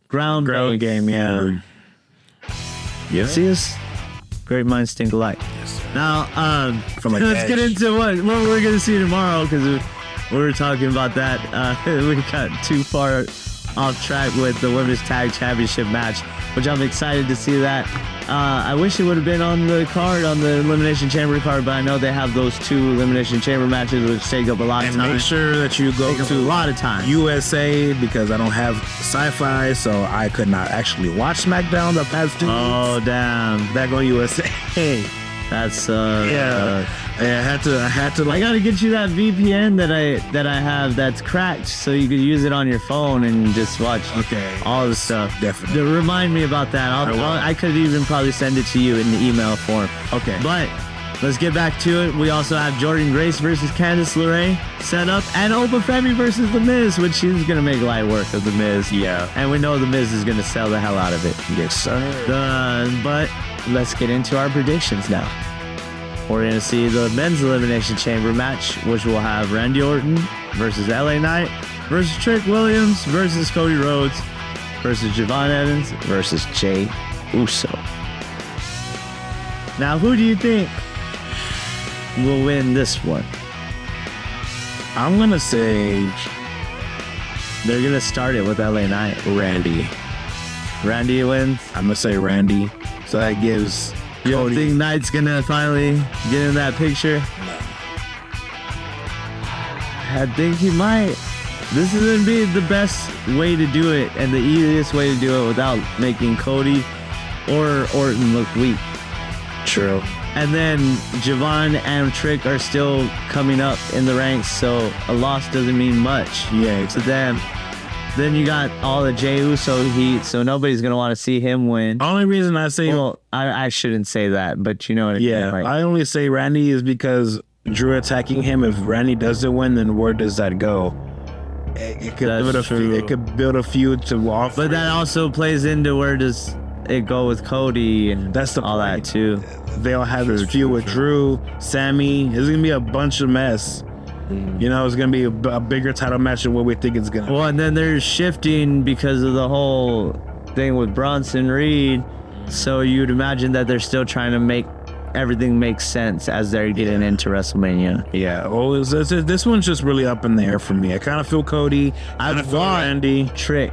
ground game. Yeah. Yeah. See us. Great minds think alike. Yes, now, let's get into what we're gonna see tomorrow, because we were talking about that. We got too far off track with the women's tag championship match, which I'm excited to see that. I wish it would have been on the card, on the Elimination Chamber card, but I know they have those 2 Elimination Chamber matches, which take up a lot of time. And make sure that you go to a lot of time. USA, because I don't have sci-fi, so I could not actually watch SmackDown the past 2 weeks. Oh, damn. Back on USA. That's I had to. I gotta get you that VPN that I have that's cracked, so you could use it on your phone and just watch all the stuff. Definitely. Remind me about that. I could even probably send it to you in the email form. Okay. But let's get back to it. We also have Jordynne Grace versus Candice LeRae set up, and Opa Femi versus The Miz, which she's gonna make light work of The Miz. Yeah. And we know The Miz is gonna sell the hell out of it. Yes, sir. But let's get into our predictions now. We're going to see the men's elimination chamber match, which will have Randy Orton versus LA Knight versus Trick Williams versus Cody Rhodes versus Javon Evans versus Jey Uso. Now, who do you think will win this one? I'm going to say they're going to start it with LA Knight. Randy. Randy wins? I'm going to say Randy. So that gives... You don't think Knight's gonna finally get in that picture? No. I think he might. This is gonna be the best way to do it and the easiest way to do it without making Cody or Orton look weak. True. And then Javon and Trick are still coming up in the ranks, so a loss doesn't mean much to them. Then you got all the Jey Uso heat, so nobody's going to want to see him win. Only reason I say... Well, I shouldn't say that, but you know what I mean. Yeah, right? I only say Randy is because Drew attacking him. If Randy doesn't win, then where does that go? It could build a feud to walk. But that also plays into where does it go with Cody and that's all that too. They'll have this feud with Drew, Sammy. It's going to be a bunch of mess. You know, it's going to be a bigger title match than what we think it's going to be. Well, and then they're shifting because of the whole thing with Bronson Reed. So you'd imagine that they're still trying to make everything make sense as they're getting into WrestleMania. Yeah, well, this one's just really up in the air for me. I kind of feel Cody. I want Randy Trick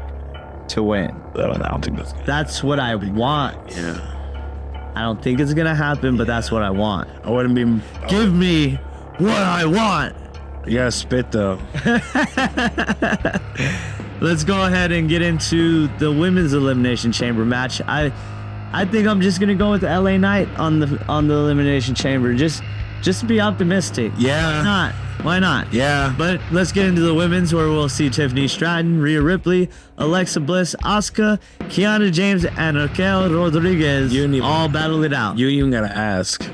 to win. I don't think that's good. That's what I want. Yeah. I don't think it's going to happen, but that's what I want. I wouldn't be... Give me what I want. You gotta spit though. Let's go ahead and get into the women's elimination chamber match. I think I'm just gonna go with LA Knight on the elimination chamber. Just to be optimistic. Yeah. Why not? Yeah. But let's get into the women's, where we'll see Tiffany Stratton, Rhea Ripley, Alexa Bliss, Asuka, Kiana James, and Raquel Rodriguez all battle it out. You even gotta ask.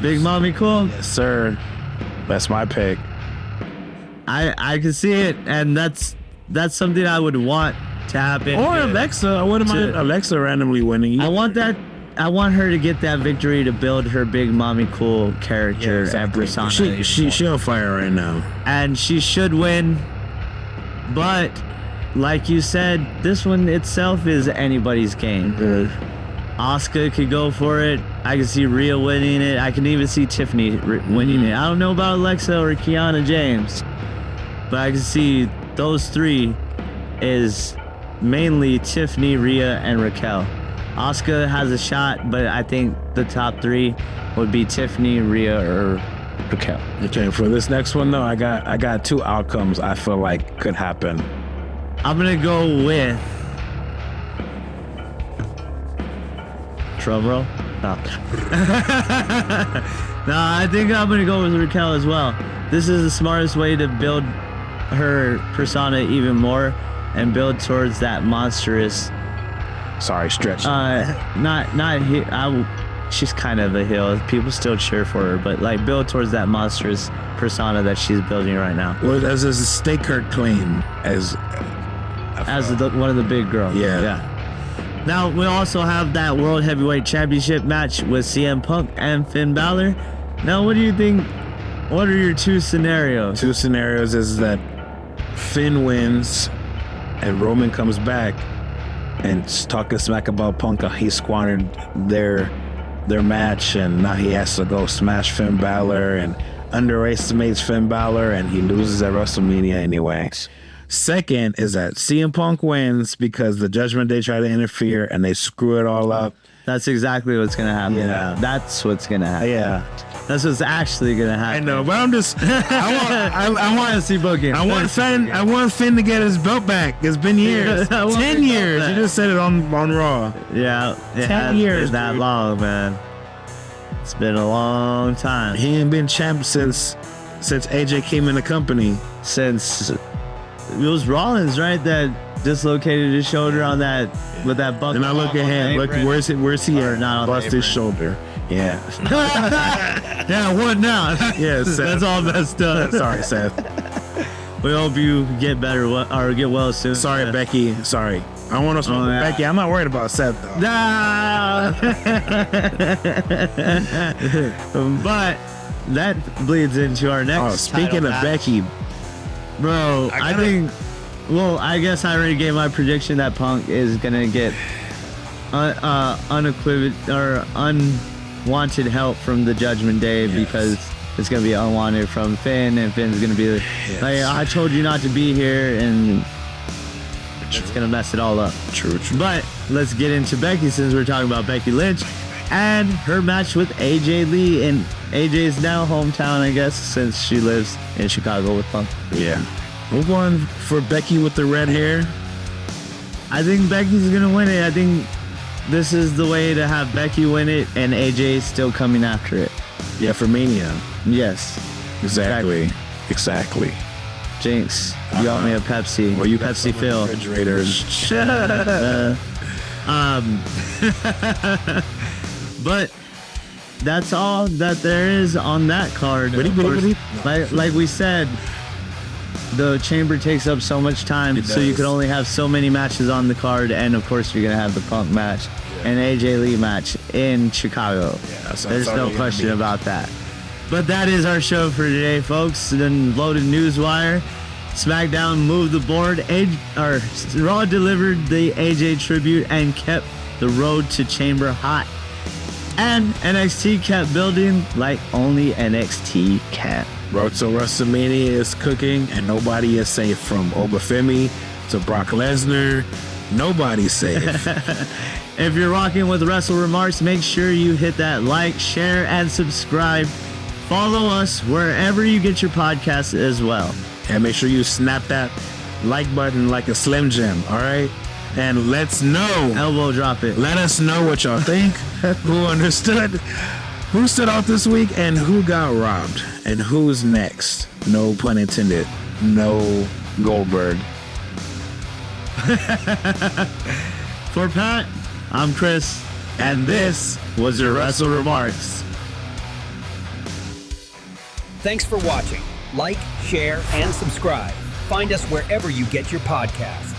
Big Mommy Cool? Yes, sir. That's my pick. I can see it, and that's something I would want to happen. Or Alexa. I wouldn't mind Alexa randomly winning. I want that. I want her to get that victory to build her Big Mommy Cool character and persona. She on fire right now. And she should win. But like you said, this one itself is anybody's game. Asuka could go for it. I can see Rhea winning it. I can even see Tiffany winning it. I don't know about Alexa or Kiana James, but I can see those three is mainly Tiffany, Rhea, and Raquel. Asuka has a shot, but I think the top 3 would be Tiffany, Rhea, or Raquel. Okay, for this next one though, I got 2 outcomes I feel like could happen. I'm gonna go with drum roll. No. No, I think I'm gonna go with Raquel as well. This is the smartest way to build her persona even more and build towards that monstrous. Sorry, stretch. She's kind of a heel. People still cheer for her, but like build towards that monstrous persona that she's building right now. Well, as a stake her claim as one of the big girls. Yeah. Now we also have that World Heavyweight Championship match with CM Punk and Finn Balor. Now, what do you think? What are your 2 scenarios? 2 scenarios is that Finn wins and Roman comes back and talking smack about Punk. He squandered their match, and now he has to go smash Finn Balor and underestimates Finn Balor, and he loses at WrestleMania anyway. Second is that CM Punk wins because the Judgment Day try to interfere and they screw it all up. That's exactly what's gonna happen. Yeah. That's what's gonna happen. Yeah. That's what's actually gonna happen. I know, but I'm just I want to see booking. I want Finn to get his belt back. It's been years. 10 years. You just said it on Raw. Yeah. 10 years. Been that long, man. It's been a long time. He ain't been champ since AJ came in the company. Since it was Rollins, right? That dislocated his shoulder on that with that buck. And I look at him. Look, where's he at? Not Bust his shoulder. Yeah. Yeah, what now? Yeah, Seth. That's all messed up. Sorry, Seth. We hope you get better or get well soon. Sorry, Becky. Sorry. I want to smoke with Becky. I'm not worried about Seth, though. Nah. But that bleeds into our next. Speaking of Becky, bro, I guess I already gave my prediction that Punk is gonna get unequivocal or unwanted help from the Judgment Day because it's gonna be unwanted from Finn, and Finn's gonna be like, I told you not to be here, and it's gonna mess it all up. True. But let's get into Becky, since we're talking about Becky Lynch and her match with AJ Lee in AJ's now hometown, I guess, since she lives in Chicago with Punk. Yeah. Move on for Becky with the red hair. I think Becky's gonna win it. I think this is the way to have Becky win it and AJ still coming after it. Yeah, for Mania. Yes. Exactly. Jinx, you got me a Pepsi. Well, you Pepsi Phil. Refrigerators. But that's all that there is on that card. Like we said, the chamber takes up so much time, so you could only have so many matches on the card, and of course you're gonna have the Punk match and AJ Lee match in Chicago. There's no question about that. But that is our show for today, folks. Then loaded newswire. SmackDown moved the board. Raw delivered the AJ tribute and kept the road to Chamber hot. And NXT kept building like only NXT can. Road to WrestleMania is cooking, and nobody is safe. From Obafemi to Brock Lesnar, nobody's safe. If you're rocking with Wrestle WreMarks, make sure you hit that like, share, and subscribe. Follow us wherever you get your podcasts as well. And make sure you snap that like button like a Slim Jim, all right? And let's know. Elbow drop it. Let us know what y'all think. Who understood? Who stood out this week and who got robbed? And who's next? No pun intended. No Goldberg. For Pat, I'm Chris. And this was your Wrestle WreMarks. Thanks for watching. Like, share, and subscribe. Find us wherever you get your podcasts.